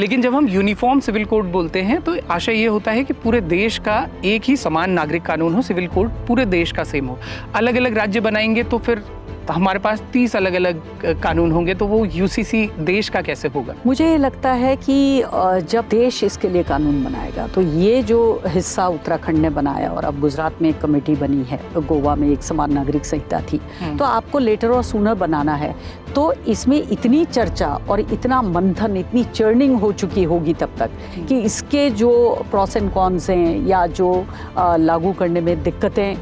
लेकिन जब हम यूनिफॉर्म सिविल कोड बोलते हैं तो आशय ये होता है कि पूरे देश का एक ही समान नागरिक कानून हो, सिविल कोड पूरे देश का सेम हो। अलग अलग राज्य बनाएंगे तो फिर हमारे पास 30 अलग अलग कानून होंगे, तो वो यूसीसी देश का कैसे होगा? मुझे लगता है कि जब देश इसके लिए कानून बनाएगा तो ये जो हिस्सा उत्तराखंड ने बनाया और अब गुजरात में एक कमेटी बनी है, गोवा में एक समान नागरिक संहिता थी, तो आपको लेटर और सूनर बनाना है। तो इसमें इतनी चर्चा और इतना मंथन, इतनी चर्निंग हो चुकी होगी तब तक कि इसके जो प्रॉस एंड कॉन्स हैं या जो लागू करने में दिक्कतें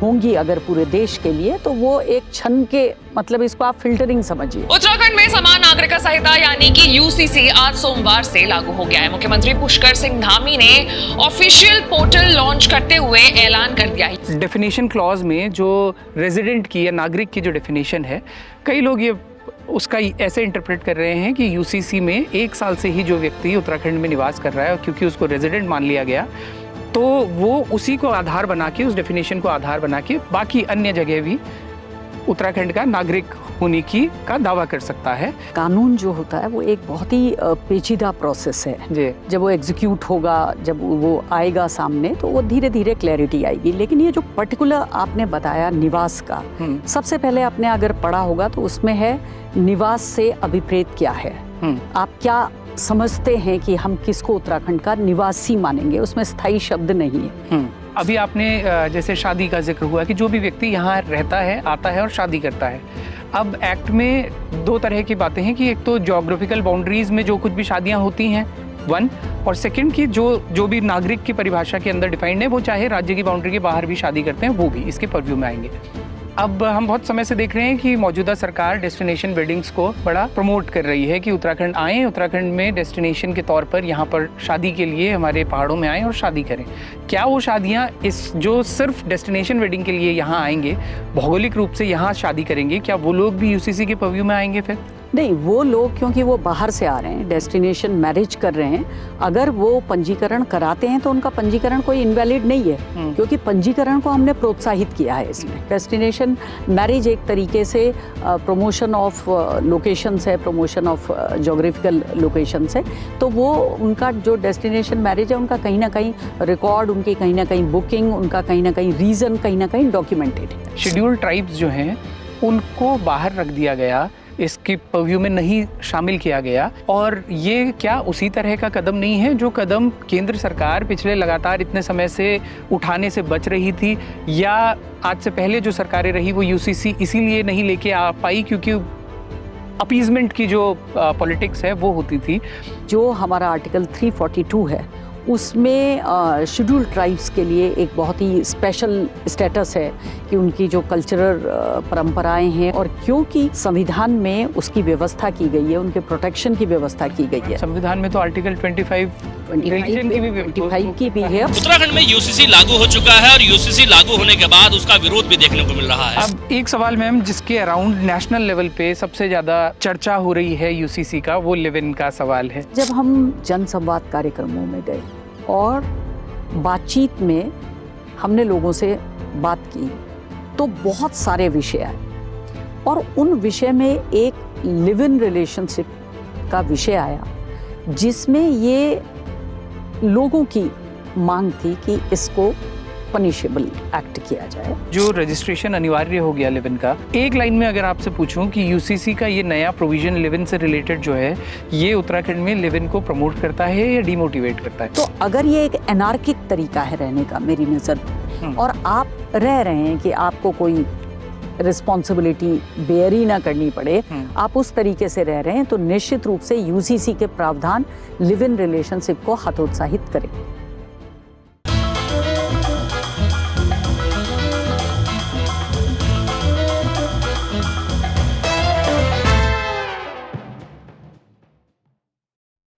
होंगी अगर पूरे देश के लिए, तो वो एक क्षण के मतलब इसको आप फिल्टरिंग समझिए। उत्तराखंड में समान नागरिक संहिता यानी कि यूसीसी आज सोमवार से लागू हो गया है। मुख्यमंत्री पुष्कर सिंह धामी ने ऑफिशियल पोर्टल लॉन्च करते हुए ऐलान कर दिया है। डेफिनेशन क्लॉज में जो रेजिडेंट की या नागरिक की जो डेफिनेशन है, कई लोग ये उसका ऐसे इंटरप्रेट कर रहे हैं कि यूसीसी में 1 साल से ही जो व्यक्ति उत्तराखंड में निवास कर रहा है और क्योंकि उसको रेजिडेंट मान लिया गया, तो वो उसी को आधार बना के, उस डेफिनेशन को आधार बना के बाकी अन्य जगह भी उत्तराखंड का नागरिक होने का दावा कर सकता है। कानून जो होता है वो एक बहुत ही पेचीदा प्रोसेस है जी। जब वो एग्जीक्यूट होगा, जब वो आएगा सामने, तो वो धीरे धीरे क्लैरिटी आएगी। लेकिन ये जो पर्टिकुलर आपने बताया निवास का, सबसे पहले आपने अगर पढ़ा होगा तो उसमें है निवास से अभिप्रेत क्या है। आप क्या समझते हैं कि हम किसको उत्तराखंड का निवासी मानेंगे, उसमें स्थायी शब्द नहीं है। अभी आपने जैसे शादी का जिक्र हुआ कि जो भी व्यक्ति यहाँ रहता है, आता है और शादी करता है। अब एक्ट में 2 तरह की बातें हैं कि एक तो ज्योग्राफिकल बाउंड्रीज में जो कुछ भी शादियाँ होती हैं 1, और सेकंड की जो भी नागरिक की परिभाषा के अंदर डिफाइंड है, वो चाहे राज्य की बाउंड्री के बाहर भी शादी करते हैं, वो भी इसके परव्यू में आएंगे। अब हम बहुत समय से देख रहे हैं कि मौजूदा सरकार डेस्टिनेशन वेडिंग्स को बड़ा प्रमोट कर रही है कि उत्तराखंड आएँ, उत्तराखंड में डेस्टिनेशन के तौर पर यहाँ पर शादी के लिए हमारे पहाड़ों में आएँ और शादी करें। क्या वो शादियाँ जो सिर्फ डेस्टिनेशन वेडिंग के लिए यहाँ आएंगे, भौगोलिक रूप से यहाँ शादी करेंगे, क्या वो लोग भी यूसीसी के परव्यू में आएंगे? फिर नहीं, वो लोग क्योंकि वो बाहर से आ रहे हैं, डेस्टिनेशन मैरिज कर रहे हैं, अगर वो पंजीकरण कराते हैं तो उनका पंजीकरण कोई इनवैलिड नहीं है, क्योंकि पंजीकरण को हमने प्रोत्साहित किया है इसमें। डेस्टिनेशन मैरिज एक तरीके से प्रमोशन ऑफ लोकेशंस है, प्रमोशन ऑफ जोग्राफिकल लोकेशंस है, तो वो उनका जो डेस्टिनेशन मैरिज है उनका कहीं ना कहीं रिकॉर्ड, उनकी कहीं ना कहीं बुकिंग, उनका कहीं ना कहीं रीज़न कहीं ना कहीं डॉक्यूमेंटेड है। शेड्यूल्ड ट्राइब्स जो हैं उनको बाहर रख दिया गया, इसकी परव्यू में नहीं शामिल किया गया। और ये क्या उसी तरह का कदम नहीं है जो कदम केंद्र सरकार पिछले लगातार इतने समय से उठाने से बच रही थी, या आज से पहले जो सरकारें रही वो यूसीसी इसीलिए नहीं लेके आ पाई क्योंकि अपीजमेंट की जो पॉलिटिक्स है वो होती थी? जो हमारा आर्टिकल 342 है उसमें शेड्यूल्ड ट्राइब्स के लिए एक बहुत ही स्पेशल स्टेटस है कि उनकी जो कल्चरल परंपराएं हैं, और क्योंकि संविधान में उसकी व्यवस्था की गई है, उनके प्रोटेक्शन की व्यवस्था की गई है। संविधान में तो आर्टिकल 25 की भी है। उत्तराखंड में यूसीसी लागू हो चुका है और यूसीसी लागू होने के बाद उसका विरोध भी देखने को मिल रहा है। अब एक सवाल मैम जिसके अराउंड नेशनल लेवल पे सबसे ज्यादा चर्चा हो रही है यूसीसी का, वो लिव इन का सवाल है। जब हम जन संवाद कार्यक्रमों में गए और बातचीत में हमने लोगों से बात की तो बहुत सारे विषय आए, और उन विषय में एक लिव इन रिलेशनशिप का विषय आया जिसमें ये लोगों की मांग थी कि इसको पनिशेबल एक्ट किया जाए। जो रजिस्ट्रेशन अनिवार्य हो गया लिव इन का, एक लाइन में अगर आपसे पूछूं कि यूसीसी का ये नया प्रोविजन लिव इन से रिलेटेड जो है, ये उत्तराखंड में लिव इन को प्रमोट करता है या डिमोटिवेट करता है? तो अगर ये एक एनार्किक तरीका है रहने का मेरी नज़र में, और आप रह रहे हैं कि आपको कोई रिस्पॉन्सिबिलिटी बेयर ही ना करनी पड़े, आप उस तरीके से रह रहे हैं, तो निश्चित रूप से यूसीसी के प्रावधान लिव इन रिलेशनशिप को हतोत्साहित करें।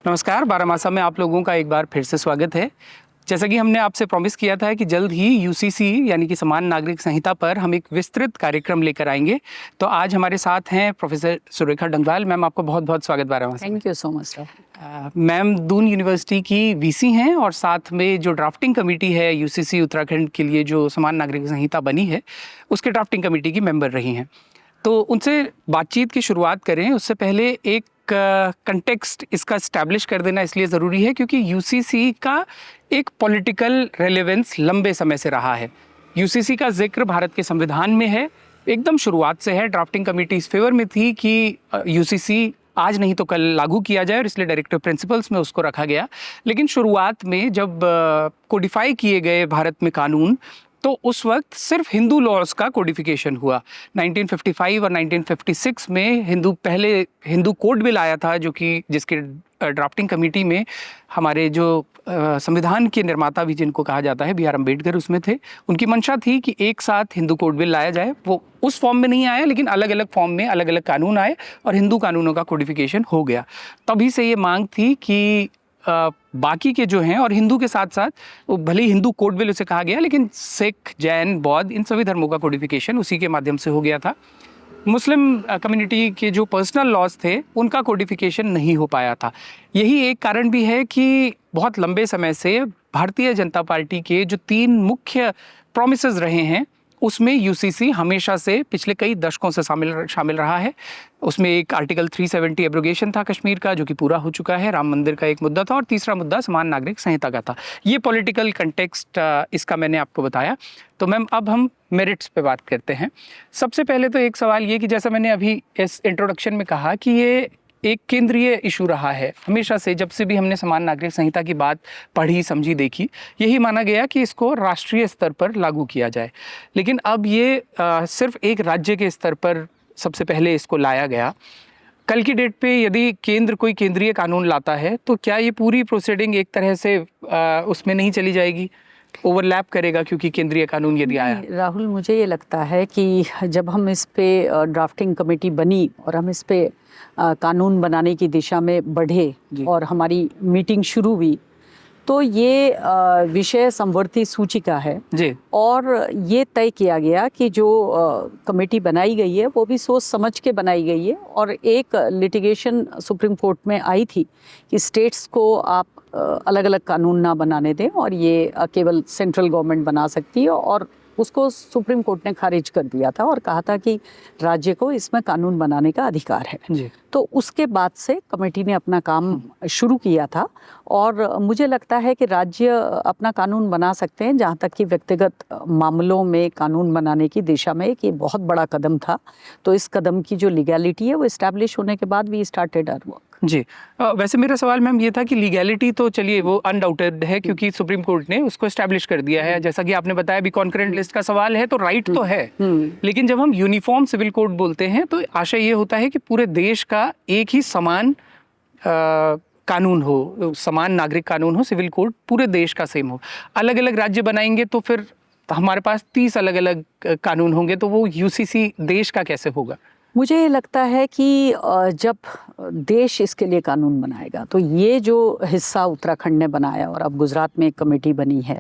नमस्कार, बारामासा में आप लोगों का एक बार फिर से स्वागत है। जैसा कि हमने आपसे प्रॉमिस किया था कि जल्द ही यूसीसी यानी कि समान नागरिक संहिता पर हम एक विस्तृत कार्यक्रम लेकर आएंगे, तो आज हमारे साथ हैं प्रोफेसर सुरेखा डंगवाल। मैम, आपका बहुत बहुत स्वागत Baramasa. Thank you so much sir. Ma'am Doon university की वीसी हैं और साथ में जो ड्राफ्टिंग कमेटी है यूसीसी उत्तराखंड के लिए जो समान नागरिक संहिता बनी है, उसके ड्राफ्टिंग कमेटी की मेंबर रही हैं। तो उनसे बातचीत की शुरुआत करें उससे पहले एक कंटेक्स्ट इसका इस्टेब्लिश कर देना इसलिए ज़रूरी है क्योंकि यूसीसी का एक पॉलिटिकल रेलेवेंस लंबे समय से रहा है। यूसीसी का जिक्र भारत के संविधान में है, एकदम शुरुआत से है। ड्राफ्टिंग कमेटी इस फेवर में थी कि यूसीसी आज नहीं तो कल लागू किया जाए और इसलिए डायरेक्टिव प्रिंसिपल्स में उसको रखा गया। लेकिन शुरुआत में जब कोडिफाई किए गए भारत में कानून, तो उस वक्त सिर्फ हिंदू लॉज का कोडिफिकेशन हुआ। 1955 और 1956 में पहले हिंदू कोड बिल आया था, जो कि जिसके ड्राफ्टिंग कमेटी में हमारे जो संविधान के निर्माता भी जिनको कहा जाता है B.R. अम्बेडकर उसमें थे। उनकी मंशा थी कि एक साथ हिंदू कोड बिल लाया जाए। वो उस फॉर्म में नहीं आया, लेकिन अलग अलग फॉर्म में अलग अलग कानून आए और हिंदू कानूनों का कोडिफिकेशन हो गया। तभी से ये मांग थी कि बाकी के जो हैं, और हिंदू के साथ साथ वो भले ही हिंदू कोड बिल उसे कहा गया, लेकिन सिख, जैन, बौद्ध, इन सभी धर्मों का कोडिफिकेशन उसी के माध्यम से हो गया था। मुस्लिम कम्युनिटी के जो पर्सनल लॉज थे उनका कोडिफिकेशन नहीं हो पाया था। यही एक कारण भी है कि बहुत लंबे समय से भारतीय जनता पार्टी के जो 3 मुख्य प्रॉमिसेस रहे हैं उसमें यूसीसी हमेशा से पिछले कई दशकों से शामिल रहा है। उसमें एक आर्टिकल 370 एब्रोगेशन था कश्मीर का, जो कि पूरा हो चुका है। राम मंदिर का एक मुद्दा था और तीसरा मुद्दा समान नागरिक संहिता का था। ये पॉलिटिकल कंटेक्स्ट इसका मैंने आपको बताया। तो मैम अब हम मेरिट्स पे बात करते हैं। सबसे पहले तो एक सवाल ये कि जैसा मैंने अभी इस इंट्रोडक्शन में कहा कि ये एक केंद्रीय इशू रहा है हमेशा से। जब से भी हमने समान नागरिक संहिता की बात पढ़ी, समझी, देखी, यही माना गया कि इसको राष्ट्रीय स्तर पर लागू किया जाए। लेकिन अब ये सिर्फ एक राज्य के स्तर पर सबसे पहले इसको लाया गया। कल की डेट पे यदि केंद्र कोई केंद्रीय कानून लाता है तो क्या ये पूरी प्रोसीडिंग एक तरह से उसमें नहीं चली जाएगी, ओवरलैप करेगा क्योंकि केंद्रीय कानून यदि आया? राहुल, मुझे ये लगता है कि जब हम इस पे ड्राफ्टिंग कमेटी बनी और हम इस पे कानून बनाने की दिशा में बढ़े और हमारी मीटिंग शुरू हुई, तो ये विषय संवर्ती सूचिका है जी। और ये तय किया गया कि जो कमेटी बनाई गई है वो भी सोच समझ के बनाई गई है। और एक लिटिगेशन सुप्रीम कोर्ट में आई थी कि स्टेट्स को आप अलग अलग कानून ना बनाने दें और ये केवल सेंट्रल गवर्नमेंट बना सकती है, और उसको सुप्रीम कोर्ट ने खारिज कर दिया था और कहा था कि राज्य को इसमें कानून बनाने का अधिकार है जी। तो उसके बाद से कमेटी ने अपना काम शुरू किया था और मुझे लगता है कि राज्य अपना कानून बना सकते हैं। जहाँ तक कि व्यक्तिगत मामलों में कानून बनाने की दिशा में एक ये बहुत बड़ा कदम था। तो इस कदम की जो लीगैलिटी है वो इस्टेब्लिश होने के बाद वी स्टार्टेड आवर वर्क जी। वैसे मेरा सवाल मैम ये था कि लीगैलिटी तो चलिए वो अनडाउटेड है क्योंकि सुप्रीम कोर्ट ने उसको एस्टैब्लिश कर दिया है। जैसा कि आपने बताया भी कॉन्करेंट लिस्ट का सवाल है तो राइट तो है, लेकिन जब हम यूनिफॉर्म सिविल कोड बोलते हैं तो आशय ये होता है कि पूरे देश का एक ही समान कानून हो, समान नागरिक कानून हो, सिविल कोड पूरे देश का सेम हो। अलग अलग राज्य बनाएंगे तो फिर हमारे पास 30 अलग अलग कानून होंगे, तो वो यूसीसी देश का कैसे होगा? मुझे ये लगता है कि जब देश इसके लिए कानून बनाएगा तो ये जो हिस्सा उत्तराखंड ने बनाया और अब गुजरात में एक कमेटी बनी है,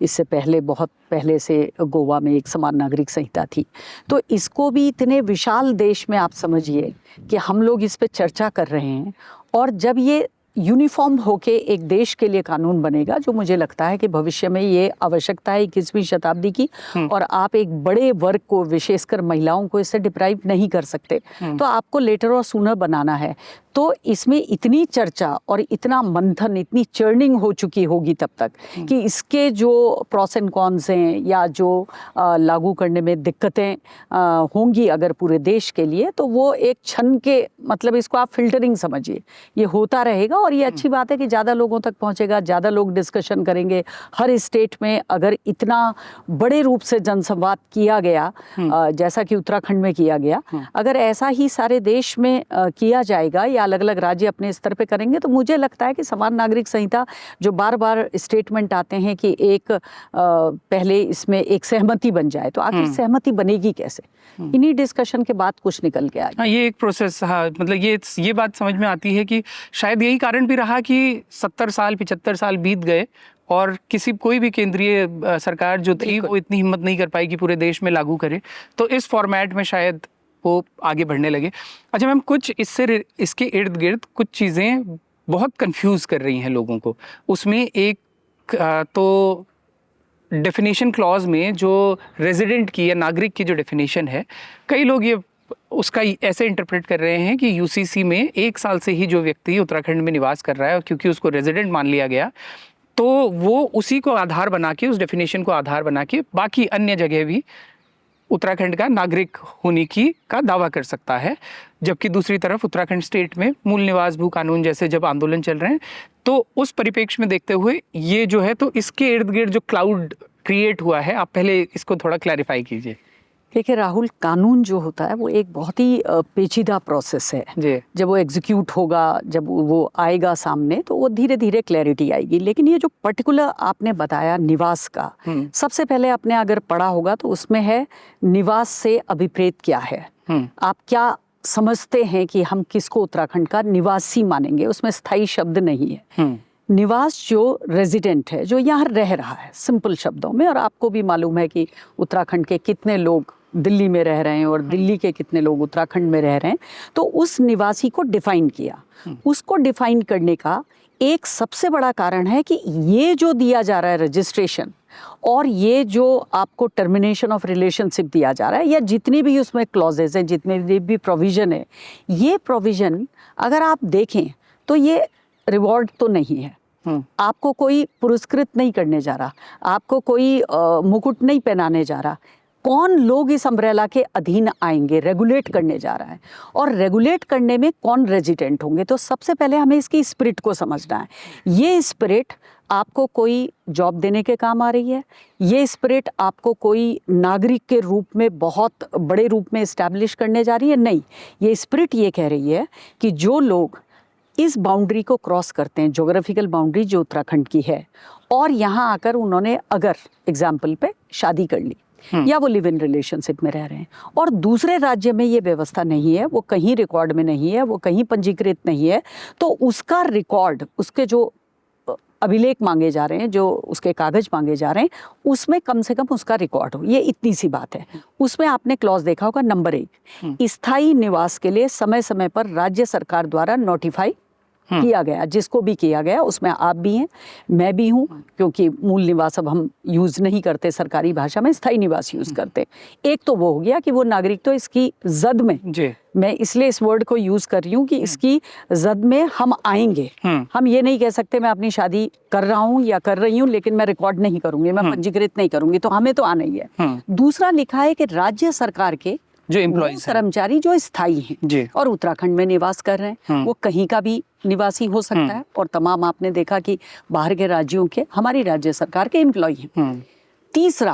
इससे पहले बहुत पहले से गोवा में एक समान नागरिक संहिता थी, तो इसको भी इतने विशाल देश में आप समझिए कि हम लोग इस पे चर्चा कर रहे हैं। और जब ये यूनिफॉर्म होके एक देश के लिए कानून बनेगा, जो मुझे लगता है कि भविष्य में ये आवश्यकता है 21वीं शताब्दी की, और आप एक बड़े वर्ग को, विशेषकर महिलाओं को, इससे डिप्राइव नहीं कर सकते, तो आपको लेटर और सूनर बनाना है। तो इसमें इतनी चर्चा और इतना मंथन, इतनी चर्निंग हो चुकी होगी तब तक कि इसके जो प्रॉस एंड कॉन्स हैं या जो लागू करने में दिक्कतें होंगी अगर पूरे देश के लिए, तो वो एक क्षण के, मतलब इसको आप फिल्टरिंग समझिए, ये होता रहेगा। और ये अच्छी बात है कि ज़्यादा लोगों तक पहुंचेगा, ज़्यादा लोग डिस्कशन करेंगे। हर स्टेट में अगर इतना बड़े रूप से जनसंवाद किया गया जैसा कि उत्तराखंड में किया गया, अगर ऐसा ही सारे देश में किया जाएगा या अलग अलग राज्य अपने स्तर पे करेंगे, तो मुझे लगता है कि समान नागरिक संहिता जो बार बार स्टेटमेंट आते हैं कि एक पहले इसमें एक सहमति बन जाए, तो आखिर सहमति बनेगी कैसे? इन्हीं डिस्कशन के बाद कुछ निकल के आएगा। ये एक प्रोसेस, हाँ, मतलब ये बात समझ में आती है कि शायद यही कारण भी रहा कि 70 साल 75 साल बीत गए और कोई भी केंद्रीय सरकार जो थी वो इतनी हिम्मत नहीं कर पाई कि पूरे देश में लागू करे। तो इस फॉर्मेट में शायद वो आगे बढ़ने लगे। अच्छा मैम, कुछ इसके इर्द गिर्द कुछ चीज़ें बहुत कंफ्यूज कर रही हैं लोगों को। उसमें एक तो डेफिनेशन क्लॉज में जो रेजिडेंट की या नागरिक की जो डेफिनेशन है, कई लोग ये उसका ऐसे इंटरप्रेट कर रहे हैं कि यूसीसी में 1 साल से ही जो व्यक्ति उत्तराखंड में निवास कर रहा है और क्योंकि उसको रेजिडेंट मान लिया गया, तो वो उसी को आधार बना के, उस डेफिनेशन को आधार बना के बाकी अन्य जगह भी उत्तराखंड का नागरिक होने का दावा कर सकता है। जबकि दूसरी तरफ उत्तराखंड स्टेट में मूल निवास भू कानून जैसे जब आंदोलन चल रहे हैं, तो उस परिप्रेक्ष्य में देखते हुए ये जो है, तो इसके इर्द गिर्द जो क्लाउड क्रिएट हुआ है, आप पहले इसको थोड़ा क्लैरिफाई कीजिए। देखिए राहुल, कानून जो होता है वो एक बहुत ही पेचीदा प्रोसेस है जी। जब वो एग्जीक्यूट होगा, जब वो आएगा सामने, तो वो धीरे धीरे क्लैरिटी आएगी। लेकिन ये जो पर्टिकुलर आपने बताया निवास का, सबसे पहले आपने अगर पढ़ा होगा तो उसमें है निवास से अभिप्रेत क्या है। आप क्या समझते हैं कि हम किसको उत्तराखंड का निवासी मानेंगे? उसमें स्थायी शब्द नहीं है। निवास जो रेजिडेंट है, जो यहाँ रह रहा है, सिंपल शब्दों में। और आपको भी मालूम है कि उत्तराखंड के कितने लोग दिल्ली में रह रहे हैं और दिल्ली के कितने लोग उत्तराखंड में रह रहे हैं, तो उस निवासी को डिफाइन किया। उसको डिफाइन करने का एक सबसे बड़ा कारण है कि ये जो दिया जा रहा है रजिस्ट्रेशन, और ये जो आपको टर्मिनेशन ऑफ रिलेशनशिप दिया जा रहा है, या जितनी भी उसमें क्लॉजेज हैं, जितने भी प्रोविज़न है, ये प्रोविज़न अगर आप देखें तो ये रिवॉर्ड तो नहीं है। आपको कोई पुरस्कृत नहीं करने जा रहा, आपको कोई मुकुट नहीं पहनाने जा रहा। कौन लोग इस अम्ब्रेला के अधीन आएंगे, रेगुलेट करने जा रहा है। और रेगुलेट करने में कौन रेजिडेंट होंगे, तो सबसे पहले हमें इसकी स्पिरिट को समझना है। ये स्पिरिट आपको कोई जॉब देने के काम आ रही है, ये स्पिरिट आपको कोई नागरिक के रूप में बहुत बड़े रूप में इस्टेब्लिश करने जा रही है, नहीं। ये स्पिरिट ये कह रही है कि जो लोग इस बाउंड्री को क्रॉस करते हैं, ज्योग्राफिकल बाउंड्री जो उत्तराखंड की है, और यहाँ आकर उन्होंने अगर एग्जाम्पल पे शादी कर ली, या वो लिव इन रिलेशनशिप में रह रहे हैं, और दूसरे राज्य में ये व्यवस्था नहीं है, वो कहीं रिकॉर्ड में नहीं है, वो कहीं पंजीकृत नहीं है, तो उसका रिकॉर्ड, उसके जो अभिलेख मांगे जा रहे हैं, जो उसके कागज मांगे जा रहे हैं, उसमें कम से कम उसका रिकॉर्ड हो। ये इतनी सी बात है। उसमें आपने क्लॉज देखा होगा नंबर 1, स्थायी निवास के लिए समय समय पर राज्य सरकार द्वारा नोटिफाई किया गया, जिसको भी किया गया, उसमें आप भी हैं, मैं भी हूँ, क्योंकि मूल निवास अब हम यूज़ नहीं करते, सरकारी भाषा में स्थायी निवास यूज़ करते। एक तो वो हो गया कि वो नागरिक तो इसकी जद में जी। मैं इसलिए इस वर्ड को यूज़ कर रही हूँ कि इसकी जद में हम आएंगे। हम ये नहीं कह सकते मैं अपनी शादी कर रहा हूँ या कर रही हूँ, लेकिन मैं रिकॉर्ड नहीं करूँगी, मैं पंजीकृत नहीं करूँगी, तो हमें तो आना ही है। दूसरा लिखा है कि राज्य सरकार के जो एम्प्लॉइज कर्मचारी जो स्थायी हैं और उत्तराखंड में निवास कर रहे हैं, वो कहीं का भी निवासी हो सकता है, और तमाम आपने देखा कि बाहर के राज्यों के हमारी राज्य सरकार के एम्प्लॉय हैं। तीसरा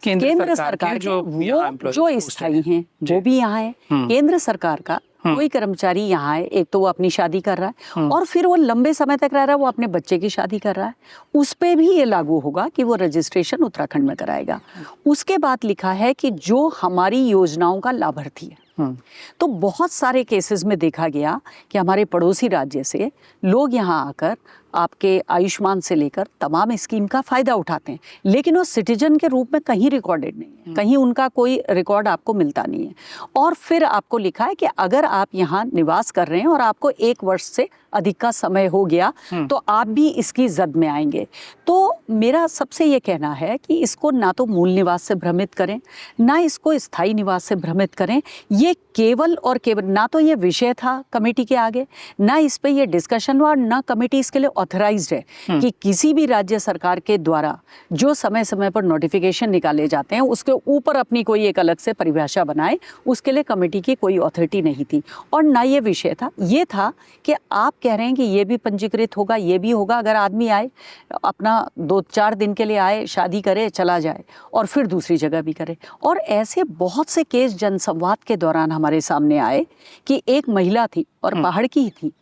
केंद्र सरकार जो स्थायी हैं वो भी यहाँ है। केंद्र सरकार का कोई कर्मचारी यहाँ है, एक तो वो अपनी शादी कर रहा है, और फिर वो लंबे समय तक रह रहा है, वो अपने बच्चे की शादी कर रहा है, उस पे भी ये लागू होगा कि वो रजिस्ट्रेशन उत्तराखंड में कराएगा। उसके बाद लिखा है कि जो हमारी योजनाओं का लाभार्थी है, तो बहुत सारे केसेस में देखा गया कि हमारे पड़ोसी राज्य से लोग यहाँ आकर आपके आयुष्मान से लेकर तमाम स्कीम का फ़ायदा उठाते हैं, लेकिन वो सिटीजन के रूप में कहीं रिकॉर्डेड नहीं है, कहीं उनका कोई रिकॉर्ड आपको मिलता नहीं है। और फिर आपको लिखा है कि अगर आप यहाँ निवास कर रहे हैं और आपको 1 वर्ष से अधिक का समय हो गया, तो आप भी इसकी जद में आएंगे। तो मेरा सबसे ये कहना है कि इसको ना तो मूल निवास से भ्रमित करें, ना इसको स्थायी निवास से भ्रमित करें। ये केवल और केवल ना तो ये विषय था कमेटी के आगे, ना इस पे ये डिस्कशन हुआ, ना कमेटी इसके लिए ऑथराइज्ड है कि किसी भी राज्य सरकार के द्वारा जो समय समय पर नोटिफिकेशन निकाले जाते हैं उसके ऊपर अपनी कोई एक अलग से परिभाषा बनाए, उसके लिए कमेटी की कोई अथॉरिटी नहीं थी। और ना ये विषय था, ये था कि आप कह रहे हैं कि ये भी पंजीकृत होगा, ये भी होगा। अगर आदमी आए, अपना 2-4 दिन के लिए आए, शादी करे, चला जाए, और फिर दूसरी जगह भी करे। और ऐसे बहुत से केस जनसंवाद के दौरान हमारे सामने आए कि एक महिला थी और पहाड़ की ही थी,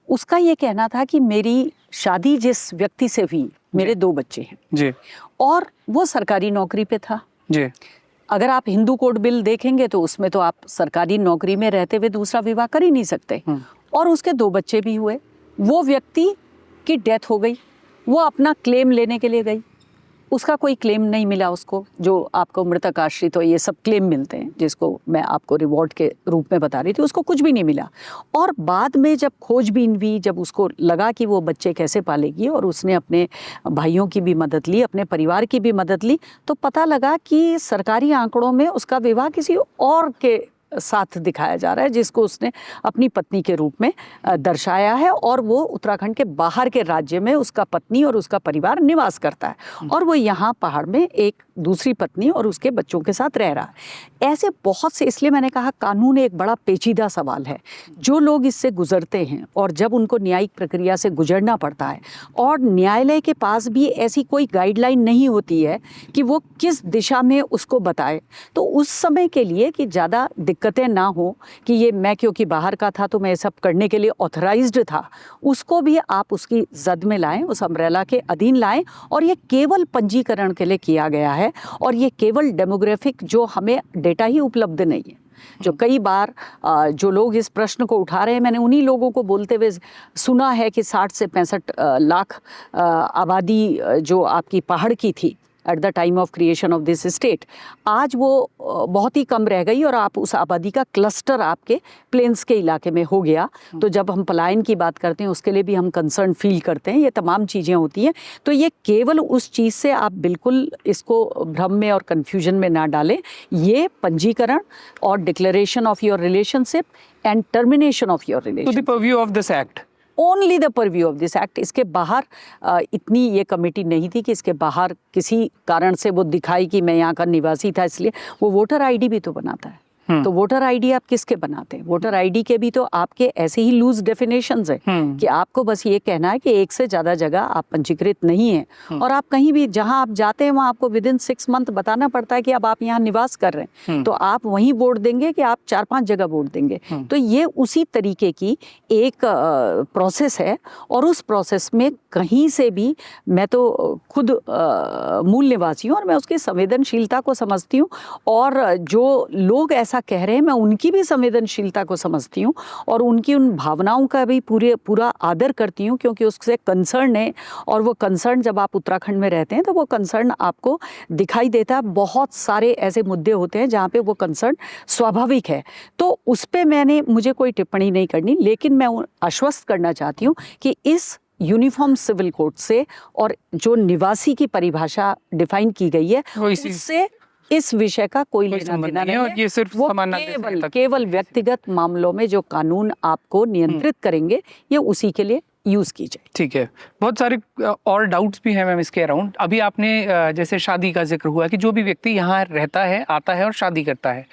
उसका ये कहना था कि मेरी शादी जिस व्यक्ति से हुई, मेरे 2 बच्चे हैं जी, और वो सरकारी नौकरी पे था जी। अगर आप हिंदू कोड बिल देखेंगे तो उसमें तो आप सरकारी नौकरी में रहते हुए दूसरा विवाह कर ही नहीं सकते, और उसके 2 बच्चे भी हुए। वो व्यक्ति की डेथ हो गई, वो अपना क्लेम लेने के लिए गई, उसका कोई क्लेम नहीं मिला उसको, जो आपको मृतक आश्रित हो ये सब क्लेम मिलते हैं, जिसको मैं आपको रिवॉर्ड के रूप में बता रही थी, उसको कुछ भी नहीं मिला। और बाद में जब खोजबीन हुई, जब उसको लगा कि वो बच्चे कैसे पालेगी, और उसने अपने भाइयों की भी मदद ली, अपने परिवार की भी मदद ली, तो पता लगा कि सरकारी आंकड़ों में उसका विवाह किसी और के साथ दिखाया जा रहा है, जिसको उसने अपनी पत्नी के रूप में दर्शाया है। और वो उत्तराखंड के बाहर के राज्य में उसका पत्नी और उसका परिवार निवास करता है और वो यहाँ पहाड़ में एक दूसरी पत्नी और उसके बच्चों के साथ रह रहा है। ऐसे बहुत से, इसलिए मैंने कहा कानून एक बड़ा पेचीदा सवाल है। जो लोग इससे गुजरते हैं और जब उनको न्यायिक प्रक्रिया से गुजरना पड़ता है और न्यायालय के पास भी ऐसी कोई गाइडलाइन नहीं होती है कि वो किस दिशा में उसको बताए, तो उस समय के लिए कि ज़्यादा दिक्कतें ना हो कि ये मैं क्योंकि बाहर का था तो मैं सब करने के लिए ऑथराइज्ड था, उसको भी आप उसकी जद में लाएं, उस अम्ब्रेला के अधीन लाएं। और ये केवल पंजीकरण के लिए किया गया है और ये केवल डेमोग्राफिक जो हमें डेटा ही उपलब्ध नहीं है। जो कई बार जो लोग इस प्रश्न को उठा रहे हैं, मैंने उन्हीं लोगों को बोलते हुए सुना है कि 60 से 65 लाख आबादी जो आपकी पहाड़ की थी at the time of creation of this state, आज वो बहुत ही कम रह गई और आप उस आबादी का क्लस्टर आपके प्लेन्स के इलाके में हो गया। तो जब हम पलायन की बात करते हैं उसके लिए भी हम कंसर्न फील करते हैं, ये तमाम चीज़ें होती हैं। तो ये केवल उस चीज़ से आप बिल्कुल इसको भ्रम में और कन्फ्यूजन में ना डालें। ये पंजीकरण और declaration of your relationship and termination of your relation to the purview of this act, only the purview of this act. इसके बाहर इतनी ये कमेटी नहीं थी कि इसके बाहर किसी कारण से वो दिखाई कि मैं यहाँ का निवासी था, इसलिए वो वोटर आईडी भी तो बनाता है। तो वोटर आईडी आप किसके बनाते हैं? वोटर आईडी के भी तो आपके ऐसे ही लूज डेफिनेशंस हैं कि आपको बस ये कहना है कि एक से ज़्यादा जगह आप पंजीकृत नहीं हैं और आप कहीं भी जहां आप जाते हैं वहां आपको विदिन 6 मंथ बताना पड़ता है कि अब आप यहाँ निवास कर रहे हैं, तो आप वहीं वोट देंगे कि आप 4-5 जगह वोट देंगे। तो ये उसी तरीके की एक प्रोसेस है और उस प्रोसेस में कहीं से भी, मैं तो खुद मूल निवासी हूँ और मैं उसकी संवेदनशीलता को समझती हूँ और जो लोग ऐसा कह रहे हैं मैं उनकी भी संवेदनशीलता को समझती हूँ और उनकी उन भावनाओं का भी पूरा आदर करती हूँ, क्योंकि उससे कंसर्न है और वो कंसर्न जब आप उत्तराखंड में रहते हैं तो वो कंसर्न आपको दिखाई देता है। बहुत सारे ऐसे मुद्दे होते हैं जहाँ पे वो कंसर्न स्वाभाविक है, तो उस पर मुझे कोई टिप्पणी नहीं करनी, लेकिन मैं आश्वस्त करना चाहती हूँ कि इस यूनिफॉर्म सिविल कोड से और जो निवासी की परिभाषा डिफाइन की गई है उससे इस विषय का कोई लेना देना नहीं है और ये सिर्फ केवल व्यक्तिगत मामलों में जो कानून आपको नियंत्रित करेंगे ये उसी के लिए यूज की जाए। ठीक है, बहुत सारे और डाउट्स भी हैं मैम इसके अराउंड। अभी आपने जैसे शादी का जिक्र हुआ कि जो भी व्यक्ति यहाँ रहता है, आता है और शादी करता है।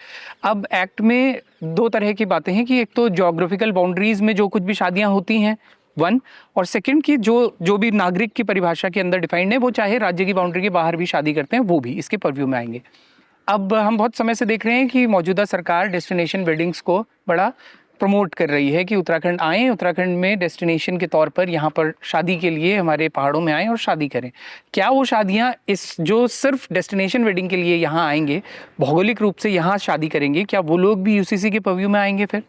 अब एक्ट में 2 तरह की बातें हैं कि एक तो ज्योग्राफिकल बाउंड्रीज में जो कुछ भी शादियाँ होती हैं 1, और सेकंड की जो भी नागरिक की परिभाषा के अंदर डिफाइंड है वो चाहे राज्य की बाउंड्री के बाहर भी शादी करते हैं वो भी इसके परव्यू में आएंगे। अब हम बहुत समय से देख रहे हैं कि मौजूदा सरकार डेस्टिनेशन वेडिंग्स को बड़ा प्रमोट कर रही है कि उत्तराखंड आएँ, उत्तराखंड में डेस्टिनेशन के तौर पर यहाँ पर शादी के लिए हमारे पहाड़ों में आएँ और शादी करें। क्या वो शादियाँ इस जो सिर्फ डेस्टिनेशन वेडिंग के लिए यहाँ आएंगे, भौगोलिक रूप से यहाँ शादी करेंगे, क्या वो लोग भी यूसीसी के परव्यू में आएंगे फिर?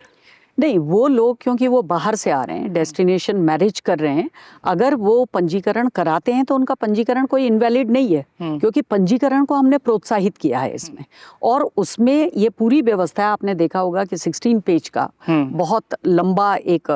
नहीं, वो लोग क्योंकि वो बाहर से आ रहे हैं, डेस्टिनेशन मैरिज कर रहे हैं, अगर वो पंजीकरण कराते हैं तो उनका पंजीकरण कोई इनवैलिड नहीं है, क्योंकि पंजीकरण को हमने प्रोत्साहित किया है इसमें। और उसमें ये पूरी व्यवस्था आपने देखा होगा कि 16 पेज का बहुत लंबा एक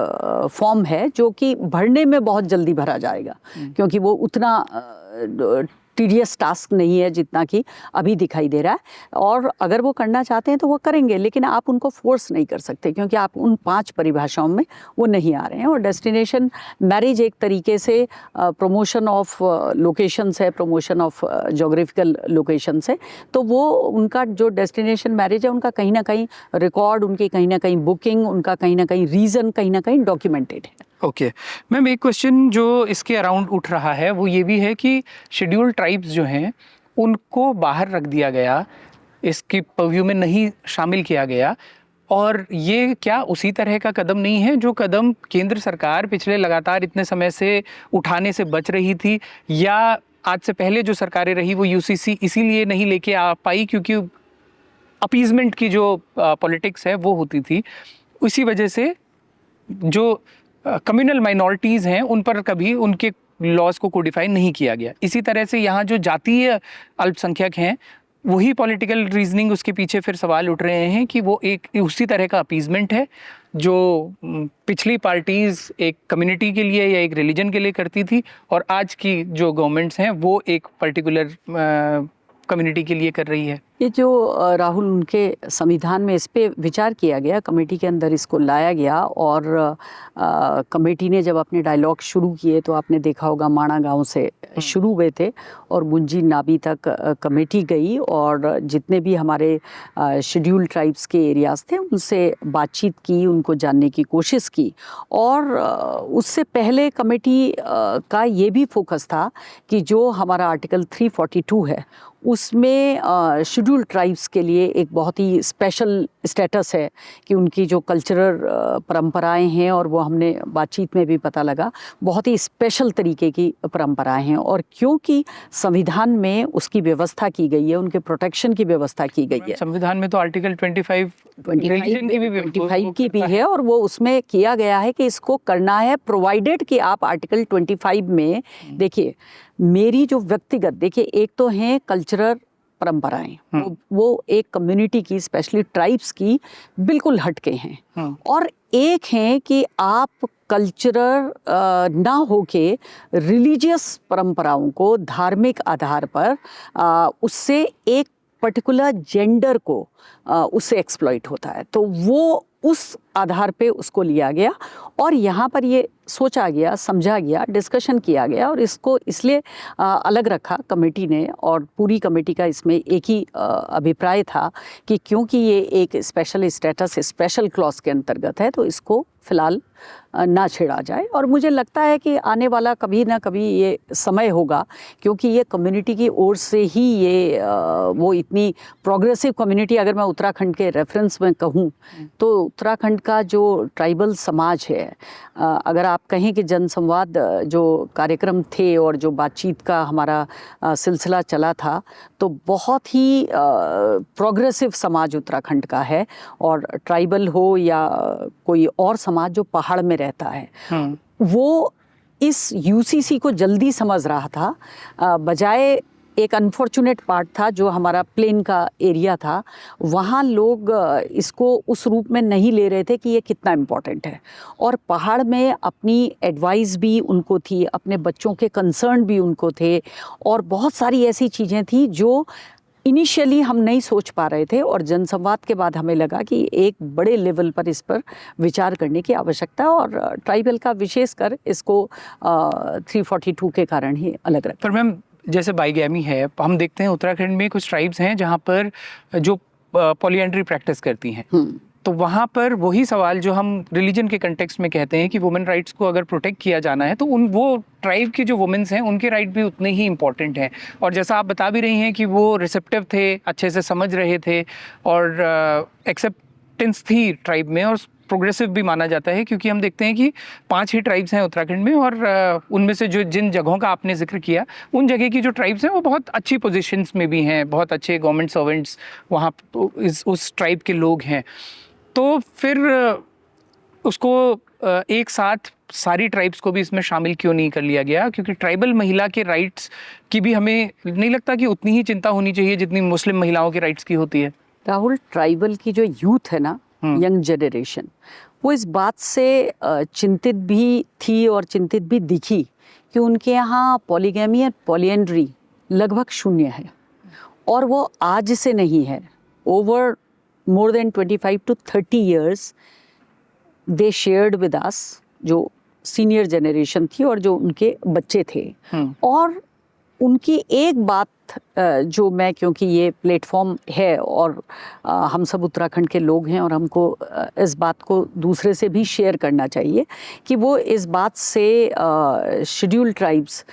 फॉर्म है जो कि भरने में बहुत जल्दी भरा जाएगा, क्योंकि वो उतना टीडियस टास्क नहीं है जितना कि अभी दिखाई दे रहा है। और अगर वो करना चाहते हैं तो वो करेंगे, लेकिन आप उनको फोर्स नहीं कर सकते क्योंकि आप उन 5 परिभाषाओं में वो नहीं आ रहे हैं। और डेस्टिनेशन मैरिज एक तरीके से प्रमोशन ऑफ लोकेशंस है, प्रमोशन ऑफ जोग्राफिकल लोकेशंस है, तो वो उनका जो डेस्टिनेशन मैरिज है उनका कहीं ना कहीं रिकॉर्ड, उनकी कहीं ना कहीं बुकिंग, उनका कहीं ना कहीं रीज़न कहीं ना कहीं डॉक्यूमेंटेड है। ओके मैम, एक क्वेश्चन जो इसके अराउंड उठ रहा है वो ये भी है कि शेड्यूल्ड ट्राइब्स जो हैं उनको बाहर रख दिया गया, इसकी परव्यू में नहीं शामिल किया गया, और ये क्या उसी तरह का कदम नहीं है जो कदम केंद्र सरकार पिछले लगातार इतने समय से उठाने से बच रही थी, या आज से पहले जो सरकारें रही वो यूसीसी इसीलिए नहीं लेके आ पाई क्योंकि अपीजमेंट की जो पॉलिटिक्स है वो होती थी, उसी वजह से जो कम्युनल माइनॉरिटीज़ हैं उन पर कभी उनके लॉज को कोडिफाई नहीं किया गया। इसी तरह से यहाँ जो जातीय अल्पसंख्यक हैं वही पॉलिटिकल रीजनिंग उसके पीछे फिर सवाल उठ रहे हैं कि वो एक उसी तरह का अपीजमेंट है जो पिछली पार्टीज़ एक कम्युनिटी के लिए या एक रिलीजन के लिए करती थी, और आज की जो गवर्नमेंट्स हैं वो एक पर्टिकुलर कम्युनिटी के लिए कर रही है। ये जो राहुल उनके संविधान में इस पे विचार किया गया, कमेटी के अंदर इसको लाया गया और कमेटी ने जब अपने डायलॉग शुरू किए तो आपने देखा होगा माणा गांव से शुरू हुए थे और मुंजी नाबी तक कमेटी गई और जितने भी हमारे शेड्यूल ट्राइब्स के एरियाज़ थे उनसे बातचीत की, उनको जानने की कोशिश की। और उससे पहले कमेटी का ये भी फोकस था कि जो हमारा आर्टिकल 342 है उसमें शेड्यूल ट्राइब्स के लिए एक बहुत ही स्पेशल स्टेटस है कि उनकी जो कल्चरल परंपराएं हैं, और वो हमने बातचीत में भी पता लगा, बहुत ही स्पेशल तरीके की परंपराएं हैं। और क्योंकि संविधान में उसकी व्यवस्था की गई है, उनके प्रोटेक्शन की व्यवस्था की गई है। संविधान में तो आर्टिकल 25 की भी है और वो उसमें किया गया है कि इसको करना है प्रोवाइडेड कि आप आर्टिकल 25 में देखिए, मेरी जो व्यक्तिगत, देखिए एक तो हैं कल्चरल परंपराएं, वो एक कम्युनिटी की, स्पेशली ट्राइब्स की बिल्कुल हटके हैं, और एक है कि आप कल्चरल ना होके रिलीजियस परंपराओं को धार्मिक आधार पर उससे एक पर्टिकुलर जेंडर को उससे एक्सप्लॉइट होता है। तो वो उस आधार पे उसको लिया गया और यहाँ पर ये सोचा गया, समझा गया, डिस्कशन किया गया और इसको इसलिए अलग रखा कमेटी ने। और पूरी कमेटी का इसमें एक ही अभिप्राय था कि क्योंकि ये एक स्पेशल स्टेटस, स्पेशल क्लॉज के अंतर्गत है, तो इसको फिलहाल ना छेड़ा जाए। और मुझे लगता है कि आने वाला कभी ना कभी ये समय होगा, क्योंकि ये कम्युनिटी की ओर से ही ये वो इतनी प्रोग्रेसिव कम्युनिटी, अगर मैं उत्तराखंड के रेफरेंस में कहूँ तो उत्तराखंड का जो ट्राइबल समाज है, अगर आप कहें कि जनसंवाद जो कार्यक्रम थे और जो बातचीत का हमारा सिलसिला चला था, तो बहुत ही प्रोग्रेसिव समाज उत्तराखंड का है। और ट्राइबल हो या कोई और समाज जो पहाड़ में रहता है, वो इस यूसीसी को जल्दी समझ रहा था, बजाय एक अनफॉर्चुनेट पार्ट था जो हमारा प्लेन का एरिया था, वहाँ लोग इसको उस रूप में नहीं ले रहे थे कि ये कितना इम्पोर्टेंट है। और पहाड़ में अपनी एडवाइस भी उनको थी, अपने बच्चों के कंसर्न भी उनको थे, और बहुत सारी ऐसी चीज़ें थी जो इनिशियली हम नहीं सोच पा रहे थे। और जनसंवाद के बाद हमें लगा कि एक बड़े लेवल पर इस पर विचार करने की आवश्यकता है, और ट्राइबल का विशेषकर इसको 342 के कारण ही अलग रखा। पर मैम, जैसे बाईगैमी है, हम देखते हैं उत्तराखंड में कुछ ट्राइब्स हैं जहाँ पर जो पॉलीएंड्री प्रैक्टिस करती हैं, तो वहाँ पर वही सवाल जो हम रिलीजन के कंटेक्स्ट में कहते हैं कि वुमेन राइट्स को अगर प्रोटेक्ट किया जाना है तो वो ट्राइब की जो वुमेन्स हैं उनके राइट भी उतने ही इम्पॉर्टेंट हैं। और जैसा आप बता भी रही हैं कि वो रिसेप्टिव थे, अच्छे से समझ रहे थे और एक्सेप्टेंस थी ट्राइब में, और प्रोग्रेसिव भी माना जाता है, क्योंकि हम देखते हैं कि 5 ही ट्राइब्स हैं उत्तराखंड में, और उनमें से जो जिन जगहों का आपने जिक्र किया, उन जगह की जो ट्राइब्स हैं वो बहुत अच्छी पोजीशंस में भी हैं, बहुत अच्छे गवर्नमेंट सर्वेंट्स वहाँ उस ट्राइब के लोग हैं। तो फिर उसको एक साथ सारी ट्राइब्स को भी इसमें शामिल क्यों नहीं कर लिया गया? क्योंकि ट्राइबल महिला के राइट्स की भी हमें नहीं लगता कि उतनी ही चिंता होनी चाहिए जितनी मुस्लिम महिलाओं के राइट्स की होती है। राहुल, ट्राइबल की जो यूथ है ना, यंग जनरेशन, वो इस बात से चिंतित भी थी और चिंतित भी दिखी कि उनके यहाँ पॉलीगैमी और पॉलीएंड्री लगभग शून्य है, और वो आज से नहीं है। Over more than 25 to 30 years they shared with us, जो सीनियर जनरेशन थी और जो उनके बच्चे थे। और उनकी एक बात जो मैं, क्योंकि ये प्लेटफॉर्म है और हम सब उत्तराखंड के लोग हैं और हमको इस बात को दूसरे से भी शेयर करना चाहिए कि वो इस बात से शेड्यूल ट्राइब्स,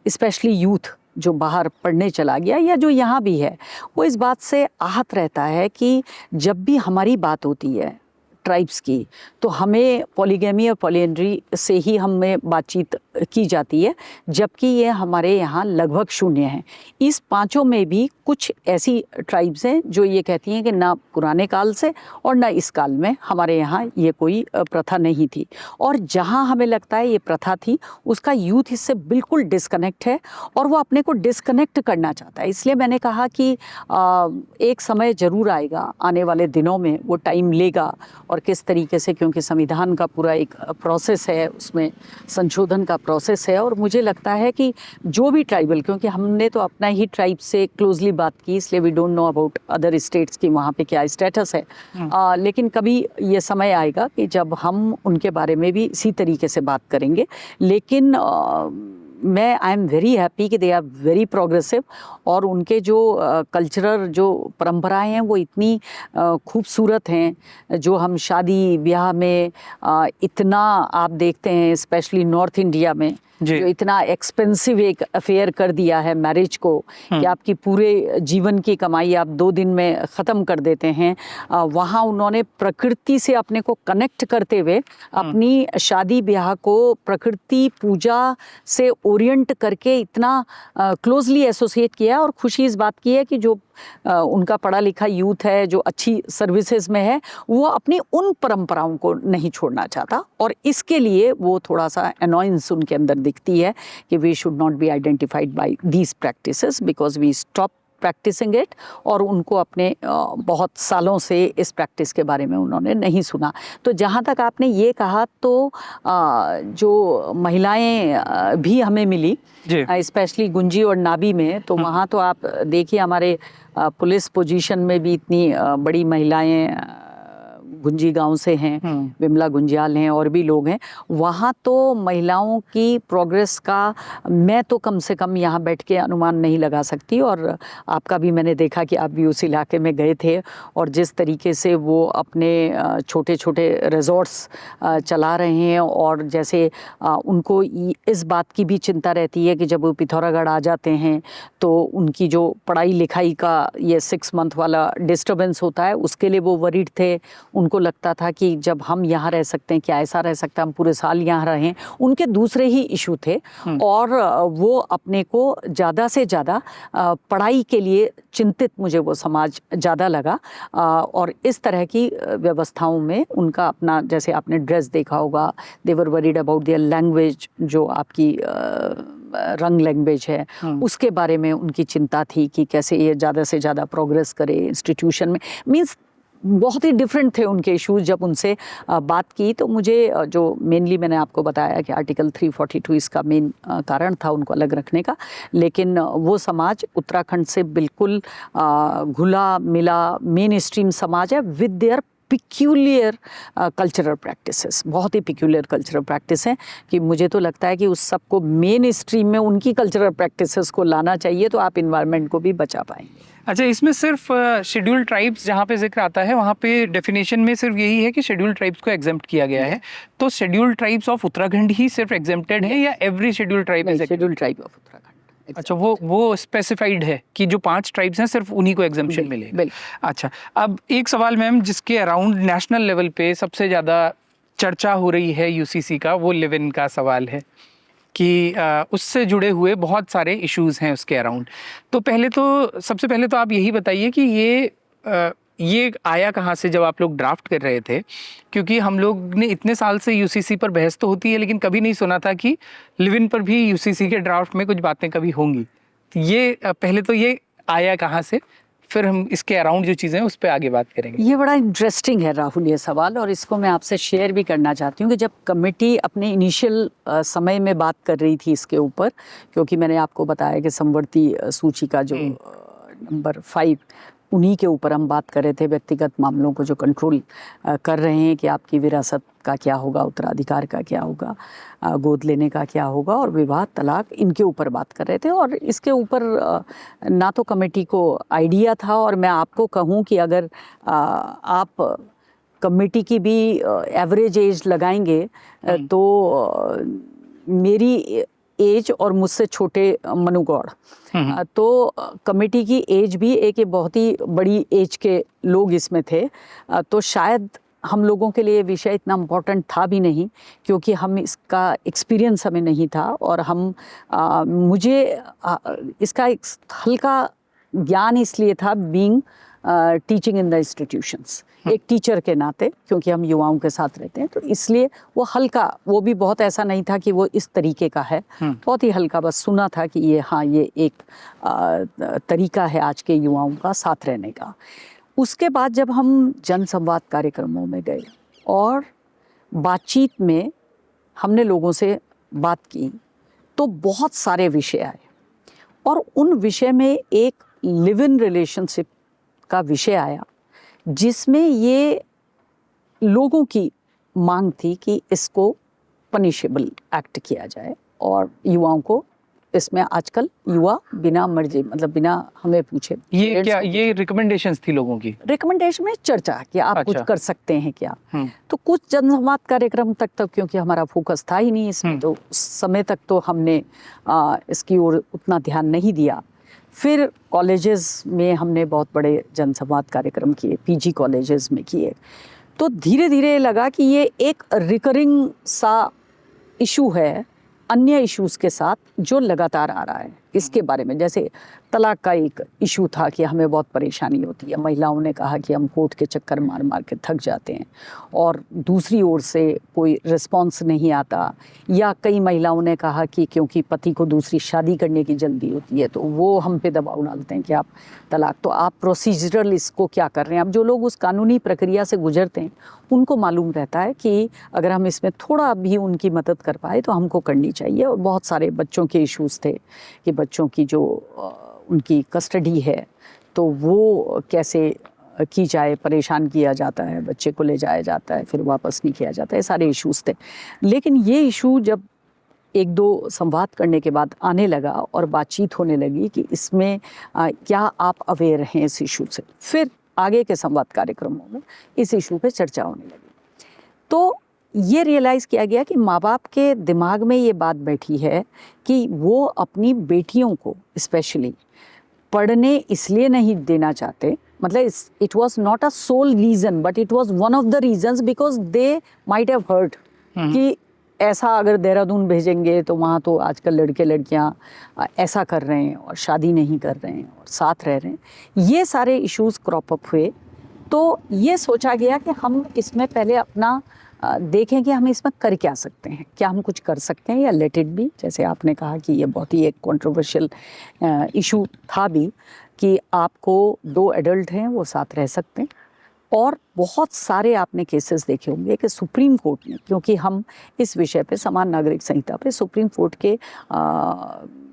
स्पेशली यूथ जो बाहर पढ़ने चला गया या जो यहाँ भी है, वो इस बात से आहत रहता है कि जब भी हमारी बात होती है ट्राइब्स की, तो हमें पॉलीगैमी और पॉलीएंड्री से ही हमें बातचीत की जाती है, जबकि ये हमारे यहाँ लगभग शून्य है। इस 5 में भी कुछ ऐसी ट्राइब्स हैं जो ये कहती हैं कि ना पुराने काल से और ना इस काल में हमारे यहाँ ये कोई प्रथा नहीं थी, और जहाँ हमें लगता है ये प्रथा थी उसका यूथ इससे बिल्कुल डिस्कनेक्ट है और वो अपने को डिस्कनेक्ट करना चाहता है। इसलिए मैंने कहा कि एक समय ज़रूर आएगा, आने वाले दिनों में वो टाइम लेगा, और और किस तरीके से, क्योंकि संविधान का पूरा एक प्रोसेस है, उसमें संशोधन का प्रोसेस है। और मुझे लगता है कि जो भी ट्राइबल, क्योंकि हमने तो अपना ही ट्राइब से क्लोजली बात की, इसलिए we don't know about other states की वहाँ पे क्या स्टेटस है, लेकिन कभी ये समय आएगा कि जब हम उनके बारे में भी इसी तरीके से बात करेंगे। लेकिन मैं आई एम वेरी हैप्पी कि दे आर वेरी प्रोग्रेसिव, और उनके जो कल्चरल जो परंपराएं हैं वो इतनी खूबसूरत हैं। जो हम शादी ब्याह में इतना आप देखते हैं, स्पेशली नॉर्थ इंडिया में, जो इतना एक्सपेंसिव एक अफेयर कर दिया है मैरिज को, कि आपकी पूरे जीवन की कमाई आप 2 दिन में ख़त्म कर देते हैं। वहाँ उन्होंने प्रकृति से अपने को कनेक्ट करते हुए अपनी शादी ब्याह को प्रकृति पूजा से ओरिएंट करके इतना क्लोजली एसोसिएट किया। और खुशी इस बात की है कि जो उनका पढ़ा लिखा यूथ है, जो अच्छी सर्विसेज में है, वो अपनी उन परंपराओं को नहीं छोड़ना चाहता। और इसके लिए वो थोड़ा सा अनॉयंस उनके अंदर दिखती है कि we should not be identified by these practices because we stop practising it. और उनको अपने बहुत सालों से इस प्रैक्टिस के बारे में उन्होंने नहीं सुना। तो जहाँ तक आपने ये कहा, तो जो महिलाएं भी हमें मिली, स्पेशली गुंजी और नाबी में, तो वहाँ तो आप देखिए हमारे पुलिस पोजीशन में भी इतनी बड़ी महिलाएं गुंजी गांव से हैं, विमला गुंजियाल हैं, और भी लोग हैं वहाँ। तो महिलाओं की प्रोग्रेस का मैं तो कम से कम यहाँ बैठ के अनुमान नहीं लगा सकती। और आपका भी मैंने देखा कि आप भी उस इलाके में गए थे, और जिस तरीके से वो अपने छोटे छोटे रिजॉर्ट्स चला रहे हैं, और जैसे उनको इस बात की भी चिंता रहती है कि जब वो पिथौरागढ़ आ जाते हैं तो उनकी जो पढ़ाई लिखाई का ये 6 मंथ वाला डिस्टर्बेंस होता है, उसके लिए वो वरीड थे। उनको लगता था कि जब हम यहाँ रह सकते हैं, क्या ऐसा रह सकता है हम पूरे साल यहाँ रहें। उनके दूसरे ही इशू थे, और वो अपने को ज़्यादा से ज़्यादा पढ़ाई के लिए चिंतित, मुझे वो समाज ज़्यादा लगा। और इस तरह की व्यवस्थाओं में उनका अपना, जैसे आपने ड्रेस देखा होगा, दे वर वरीड अबाउट देयर लैंग्वेज, जो आपकी रंग लैंग्वेज है, उसके बारे में उनकी चिंता थी कि कैसे ये ज़्यादा से ज़्यादा प्रोग्रेस करे इंस्टीट्यूशन में। मीन्स बहुत ही डिफरेंट थे उनके इश्यूज। जब उनसे बात की तो मुझे जो मेनली मैंने आपको बताया कि आर्टिकल 342 इसका मेन कारण था उनको अलग रखने का, लेकिन वो समाज उत्तराखंड से बिल्कुल घुला मिला मेन स्ट्रीम समाज है with their peculiar cultural practices. बहुत ही पिक्यूलियर कल्चरल प्रैक्टिस हैं कि मुझे तो लगता है कि उस सबको मेन स्ट्रीम में उनकी कल्चरल प्रैक्टिसेस को लाना चाहिए, तो आप इन्वायरमेंट को भी बचा पाएंगे। अच्छा, इसमें सिर्फ शेड्यूल्ड ट्राइब्स जहाँ पे जिक्र आता है, वहाँ पे डेफिनेशन में सिर्फ यही है कि शेड्यूल्ड ट्राइब्स को एग्जेम्प्ट किया गया है। तो शेड्यूल्ड ट्राइब्स ऑफ उत्तराखंड ही सिर्फ एग्जेम्प्टेड है, या every scheduled tribe is scheduled tribe of Uttarakhand? अच्छा, वो स्पेसिफाइड है कि जो 5 ट्राइब्स हैं सिर्फ उन्हीं को एग्जेम्पशन मिलेगा। अच्छा, अब एक सवाल मैम, जिसके अराउंड नेशनल लेवल पे सबसे ज़्यादा चर्चा हो रही है यूसीसी का, वो लिव इन का सवाल है कि उससे जुड़े हुए बहुत सारे इश्यूज हैं उसके अराउंड। तो सबसे पहले तो आप यही बताइए कि ये आया कहाँ से जब आप लोग ड्राफ्ट कर रहे थे, क्योंकि हम लोग ने इतने साल से यूसीसी पर बहस तो होती है, लेकिन कभी नहीं सुना था कि लिव इन पर भी यूसीसी के ड्राफ्ट में कुछ बातें कभी होंगी। तो ये पहले तो ये आया कहाँ से, फिर हम इसके अराउंड जो चीज़ें हैं उस पर आगे बात करेंगे। ये बड़ा इंटरेस्टिंग है राहुल ये सवाल, और इसको मैं आपसे शेयर भी करना चाहती हूँ कि जब कमेटी अपने इनिशियल समय में बात कर रही थी इसके ऊपर, क्योंकि मैंने आपको बताया कि समवर्ती सूची का जो नंबर 5, उन्हीं के ऊपर हम बात कर रहे थे, व्यक्तिगत मामलों को जो कंट्रोल कर रहे हैं कि आपकी विरासत का क्या होगा, उत्तराधिकार का क्या होगा, गोद लेने का क्या होगा, और विवाह तलाक, इनके ऊपर बात कर रहे थे। और इसके ऊपर ना तो कमेटी को आइडिया था, और मैं आपको कहूँ कि अगर आप कमेटी की भी एवरेज एज लगाएंगे तो मेरी एज और मुझसे छोटे मनु गौड़, तो कमेटी की एज भी एक बहुत ही बड़ी एज के लोग इसमें थे। तो शायद हम लोगों के लिए विषय इतना इम्पोर्टेंट था भी नहीं, क्योंकि हम इसका एक्सपीरियंस हमें नहीं था, और मुझे इसका एक हल्का ज्ञान इसलिए था being teaching in the institutions, एक टीचर के नाते, क्योंकि हम युवाओं के साथ रहते हैं, तो इसलिए वो हल्का, वो भी बहुत ऐसा नहीं था कि वो इस तरीके का है, बहुत ही हल्का बस सुना था कि ये एक तरीका है आज के युवाओं का साथ रहने का। उसके बाद जब हम जन संवाद कार्यक्रमों में गए, और बातचीत में हमने लोगों से बात की तो बहुत सारे विषय आए और उन विषय में एक लिव इन रिलेशनशिप का विषय आया जिसमें ये लोगों की मांग थी कि इसको पनिशेबल एक्ट किया जाए और युवाओं को इसमें आजकल युवा बिना मर्जी मतलब बिना हमें पूछे ये क्या ये रिकमेंडेशंस थी लोगों की? रिकमेंडेशन में चर्चा कि आप कुछ कर सकते हैं क्या। तो कुछ जनसंवाद कार्यक्रम तक क्योंकि हमारा फोकस था ही नहीं इसमें, तो उस समय तक तो हमने इसकी ओर उतना ध्यान नहीं दिया। फिर कॉलेजेस में हमने बहुत बड़े जनसंवाद कार्यक्रम किए, पीजी कॉलेजेस में किए, तो धीरे धीरे लगा कि ये एक रिकरिंग सा इशू है अन्य इश्यूज़ के साथ जो लगातार आ रहा है। इसके बारे में जैसे तलाक का एक इशू था कि हमें बहुत परेशानी होती है, महिलाओं ने कहा कि हम कोर्ट के चक्कर मार मार के थक जाते हैं और दूसरी ओर से कोई रिस्पांस नहीं आता, या कई महिलाओं ने कहा कि क्योंकि पति को दूसरी शादी करने की जल्दी होती है तो वो हम पे दबाव डालते हैं कि आप तलाक, तो आप प्रोसीजरल इसको क्या कर रहे हैं। अब जो लोग उस कानूनी प्रक्रिया से गुजरते हैं उनको मालूम रहता है कि अगर हम इसमें थोड़ा भी उनकी मदद कर पाए तो हमको करनी चाहिए। और बहुत सारे बच्चों के इश्यूज़ थे कि बच्चों की जो उनकी कस्टडी है तो वो कैसे की जाए, परेशान किया जाता है, बच्चे को ले जाया जाता है फिर वापस नहीं किया जाता है, सारे इश्यूज़ थे। लेकिन ये इशू जब एक दो संवाद करने के बाद आने लगा और बातचीत होने लगी कि इसमें क्या आप अवेयर हैं इस इशू से, फिर आगे के संवाद कार्यक्रमों में इस इशू पे चर्चा होने लगी। तो ये रियलाइज़ किया गया कि माँ बाप के दिमाग में ये बात बैठी है कि वो अपनी बेटियों को स्पेशली पढ़ने इसलिए नहीं देना चाहते, मतलब it was not a soul reason but it was one of the reasons because they might have heard कि ऐसा अगर देहरादून भेजेंगे तो वहाँ तो आजकल लड़के लड़कियाँ ऐसा कर रहे हैं और शादी नहीं कर रहे हैं और साथ रह रहे हैं। ये सारे इश्यूज़ क्रॉप अप हुए तो ये सोचा गया कि हम इसमें पहले अपना देखें कि हम इसमें कर क्या सकते हैं, क्या हम कुछ कर सकते हैं या लेट इट बी। जैसे आपने कहा कि ये बहुत ही एक कंट्रोवर्शियल इशू था भी कि आपको दो एडल्ट हैं वो साथ रह सकते हैं, और बहुत सारे आपने केसेस देखे होंगे कि सुप्रीम कोर्ट ने, क्योंकि हम इस विषय पे समान नागरिक संहिता पे सुप्रीम कोर्ट के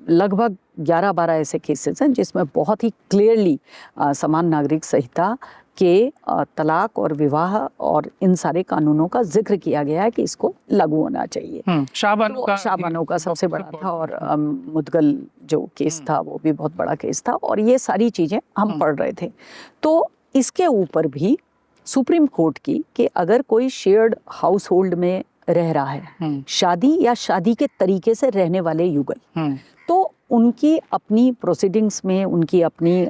लगभग 11-12 ऐसे केसेस हैं जिसमें बहुत ही क्लियरली समान नागरिक संहिता के तलाक और विवाह और इन सारे कानूनों का जिक्र किया गया है कि इसको लागू होना चाहिए। शाहबानो का सबसे बड़ा था और मुदगल जो केस था वो भी बहुत बड़ा केस था, और ये सारी चीज़ें हम पढ़ रहे थे। तो इसके ऊपर भी सुप्रीम कोर्ट की कि अगर कोई शेयर्ड हाउस होल्ड में रह रहा है, शादी या शादी के तरीके से रहने वाले युगल, तो उनकी अपनी प्रोसीडिंग्स में उनकी अपनी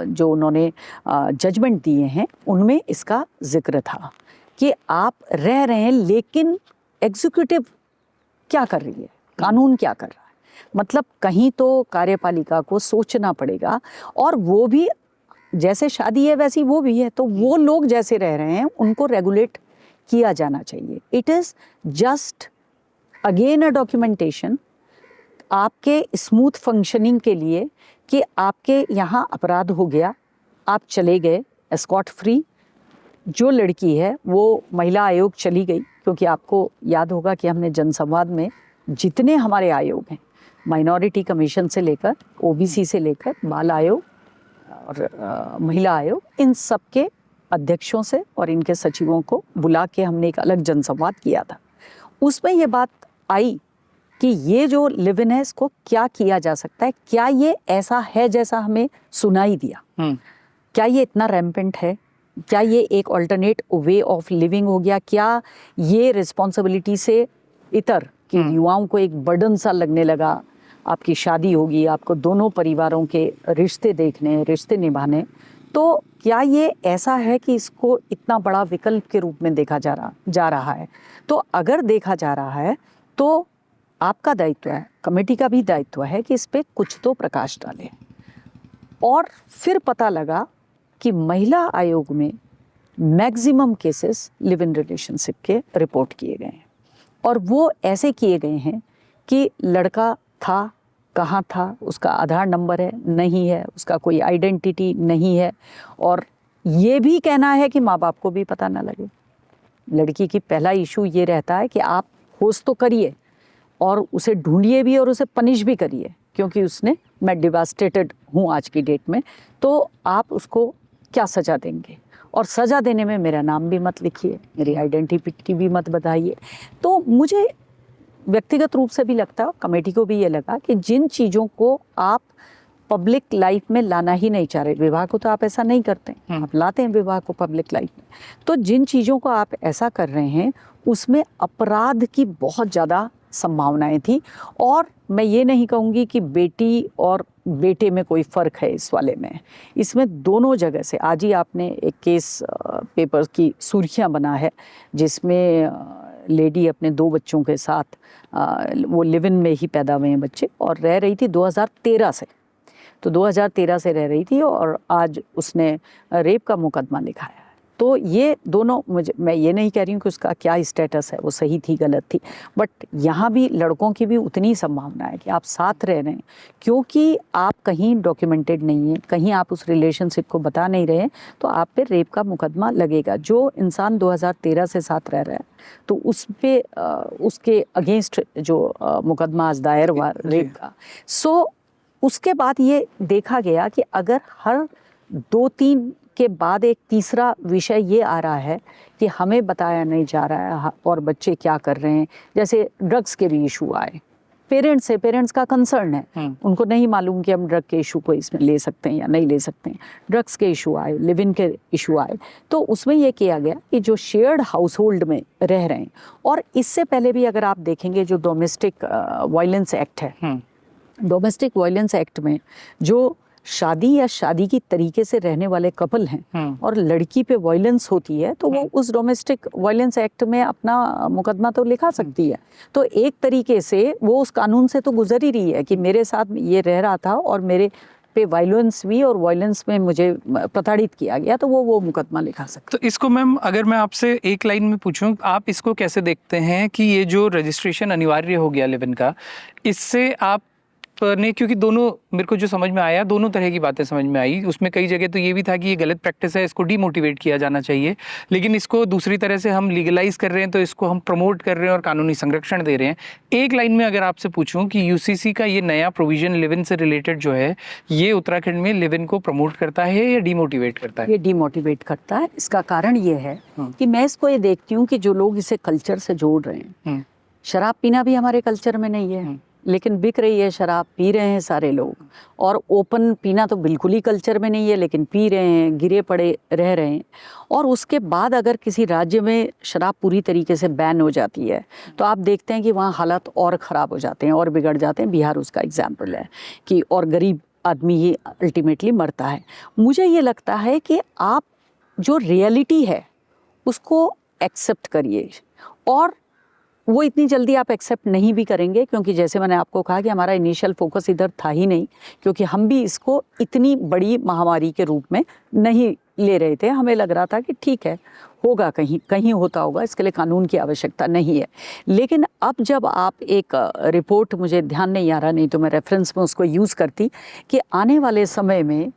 जो उन्होंने जजमेंट दिए हैं उनमें इसका जिक्र था कि आप रह रहे हैं लेकिन एग्जीक्यूटिव क्या कर रही है, कानून क्या कर रहा है। मतलब कहीं तो कार्यपालिका को सोचना पड़ेगा, और वो भी जैसे शादी है वैसी वो भी है, तो वो लोग जैसे रह रहे हैं उनको रेगुलेट किया जाना चाहिए। It is just again a documentation आपके स्मूथ फंक्शनिंग के लिए कि आपके यहाँ अपराध हो गया, आप चले गए एस्कॉट फ्री, जो लड़की है वो महिला आयोग चली गई, क्योंकि आपको याद होगा कि हमने जनसंवाद में जितने हमारे आयोग हैं, माइनॉरिटी कमीशन से लेकर ओबीसी से लेकर बाल आयोग और महिला आयोग, इन सब के अध्यक्षों से और इनके सचिवों को बुला के हमने एक अलग जनसंवाद किया था। उसमें ये बात आई कि ये जो लिव इन है इसको क्या किया जा सकता है, क्या ये ऐसा है जैसा हमें सुनाई दिया, क्या ये इतना रैम्पेंट है, क्या ये एक अल्टरनेट वे ऑफ लिविंग हो गया, क्या ये रिस्पॉन्सिबिलिटी से इतर कि युवाओं को एक बर्डन सा लगने लगा, आपकी शादी होगी, आपको दोनों परिवारों के रिश्ते देखने, रिश्ते निभाने, तो क्या ये ऐसा है कि इसको इतना बड़ा विकल्प के रूप में देखा जा रहा है। तो अगर देखा जा रहा है तो आपका दायित्व है, कमेटी का भी दायित्व है कि इस पे कुछ तो प्रकाश डालें। और फिर पता लगा कि महिला आयोग में maximum cases live in relationship के रिपोर्ट किए गए हैं, और वो ऐसे किए गए हैं कि लड़का था, कहाँ था, उसका आधार नंबर है नहीं है, उसका कोई आइडेंटिटी नहीं है, और ये भी कहना है कि माँ बाप को भी पता ना लगे। लड़की की पहला इशू ये रहता है कि आप होश तो करिए और उसे ढूंढिए भी और उसे पनिश भी करिए, क्योंकि उसने, मैं डिवास्टेटेड हूँ आज की डेट में, तो आप उसको क्या सज़ा देंगे, और सज़ा देने में मेरा नाम भी मत लिखिए, मेरी आइडेंटिटी भी मत बताइए। तो मुझे व्यक्तिगत रूप से भी लगता है, कमेटी को भी ये लगा कि जिन चीज़ों को आप पब्लिक लाइफ में लाना ही नहीं चाह रहे, विवाह को तो आप ऐसा नहीं करते, आप लाते हैं विवाह को पब्लिक लाइफ में, तो जिन चीज़ों को आप ऐसा कर रहे हैं उसमें अपराध की बहुत ज़्यादा संभावनाएं थी। और मैं ये नहीं कहूँगी कि बेटी और बेटे में कोई फ़र्क है इस वाले में, इसमें दोनों जगह से, आज ही आपने एक केस पेपर की सुर्खियाँ बना है जिसमें लेडी अपने 2 बच्चों के साथ, वो लिव इन में ही पैदा हुए हैं बच्चे, और रह रही थी 2013 से, तो 2013 से रह रही थी और आज उसने रेप का मुकदमा लिखाया है। तो ये दोनों, मैं ये नहीं कह रही हूँ कि उसका क्या स्टेटस है, वो सही थी गलत थी, बट यहाँ भी लड़कों की भी उतनी संभावना है कि आप साथ रह रहे हैं, क्योंकि आप कहीं डॉक्यूमेंटेड नहीं है, कहीं आप उस रिलेशनशिप को बता नहीं रहे हैं, तो आप पे रेप का मुकदमा लगेगा। जो इंसान 2013 से साथ रह रहा है तो उस पे उसके अगेंस्ट जो मुकदमा आज दायर हुआ रेप का, सो उसके बाद ये देखा गया कि अगर हर 2-3 के बाद एक तीसरा विषय ये आ रहा है कि हमें बताया नहीं जा रहा है और बच्चे क्या कर रहे हैं, जैसे ड्रग्स के भी इशू आए, पेरेंट्स का कंसर्न है, उनको नहीं मालूम कि हम ड्रग के इशू को इसमें ले सकते हैं या नहीं ले सकते हैं, ड्रग्स के इशू आए, लिव इन के इशू आए, तो उसमें ये किया गया कि जो शेयर्ड हाउस होल्ड में रह रहे हैं, और इससे पहले भी अगर आप देखेंगे जो डोमेस्टिक वायलेंस एक्ट है, डोमेस्टिक वायलेंस एक्ट में जो शादी या शादी की तरीके से रहने वाले कपल हैं और लड़की पे वायलेंस होती है, तो वो उस डोमेस्टिक वायलेंस एक्ट में अपना मुकदमा तो लिखा सकती है। तो एक तरीके से वो उस कानून से तो गुजर ही रही है कि मेरे साथ ये रह रहा था और मेरे पे वायलेंस हुई और वायलेंस में मुझे प्रताड़ित किया गया, तो वो मुकदमा लिखा सकता। तो इसको मैम, अगर मैं आपसे एक लाइन में पूछूं, आप इसको कैसे देखते हैं कि ये जो रजिस्ट्रेशन अनिवार्य हो गया लिव इन का, इससे आप ने, क्योंकि दोनों मेरे को जो समझ में आया, दोनों तरह की बातें समझ में आई, उसमें कई जगह तो ये भी था कि ये गलत प्रैक्टिस है, इसको डीमोटिवेट किया जाना चाहिए, लेकिन इसको दूसरी तरह से हम लीगलाइज कर रहे हैं, तो इसको हम प्रमोट कर रहे हैं और कानूनी संरक्षण दे रहे हैं। एक लाइन में अगर आपसे पूछूं कि यूसीसी का ये नया प्रोविजन लिव इन से रिलेटेड जो है, ये उत्तराखंड में लिव इन को प्रमोट करता है या डीमोटिवेट करता है? ये डीमोटिवेट करता है। इसका कारण ये है कि मैं इसको ये देखती हूँ कि जो लोग इसे कल्चर से जोड़ रहे हैं, शराब पीना भी हमारे कल्चर में नहीं है, लेकिन बिक रही है शराब, पी रहे हैं सारे लोग, और ओपन पीना तो बिल्कुल ही कल्चर में नहीं है, लेकिन पी रहे हैं, गिरे पड़े रह रहे हैं। और उसके बाद अगर किसी राज्य में शराब पूरी तरीके से बैन हो जाती है, तो आप देखते हैं कि वहाँ हालात और ख़राब हो जाते हैं और बिगड़ जाते हैं। बिहार उसका एग्जाम्पल है कि और गरीब आदमी ही अल्टीमेटली मरता है। मुझे ये लगता है कि आप जो रियलिटी है उसको एक्सेप्ट करिए, और वो इतनी जल्दी आप एक्सेप्ट नहीं भी करेंगे, क्योंकि जैसे मैंने आपको कहा कि हमारा इनिशियल फोकस इधर था ही नहीं, क्योंकि हम भी इसको इतनी बड़ी महामारी के रूप में नहीं ले रहे थे। हमें लग रहा था कि ठीक है, होगा, कहीं कहीं होता होगा, इसके लिए कानून की आवश्यकता नहीं है। लेकिन अब जब आप एक रिपोर्ट, मुझे ध्यान नहीं आ रहा, नहीं तो मैं रेफरेंस में उसको यूज़ करती, कि आने वाले समय में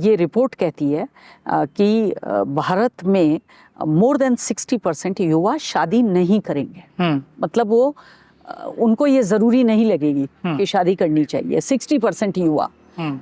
ये रिपोर्ट कहती है कि भारत में मोर देन 60% युवा शादी नहीं करेंगे। मतलब वो उनको ये ज़रूरी नहीं लगेगी कि शादी करनी चाहिए, 60% युवा।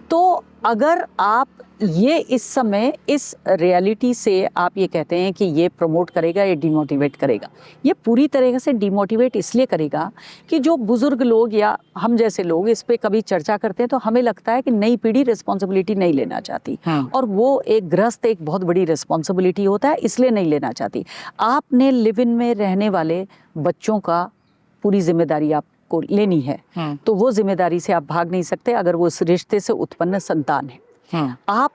तो अगर आप ये इस समय इस रियलिटी से आप ये कहते हैं कि ये प्रमोट करेगा, ये डिमोटिवेट करेगा, ये पूरी तरह से डिमोटिवेट इसलिए करेगा कि जो बुजुर्ग लोग या हम जैसे लोग इस पे कभी चर्चा करते हैं, तो हमें लगता है कि नई पीढ़ी रिस्पॉन्सिबिलिटी नहीं लेना चाहती, और वो एक ग्रस्त एक बहुत बड़ी रिस्पॉन्सिबिलिटी होता है, इसलिए नहीं लेना चाहती। आपने लिव इन में रहने वाले बच्चों का पूरी जिम्मेदारी आपको लेनी है, तो वो जिम्मेदारी से आप भाग नहीं सकते अगर वो उस रिश्ते से उत्पन्न संतान है। आप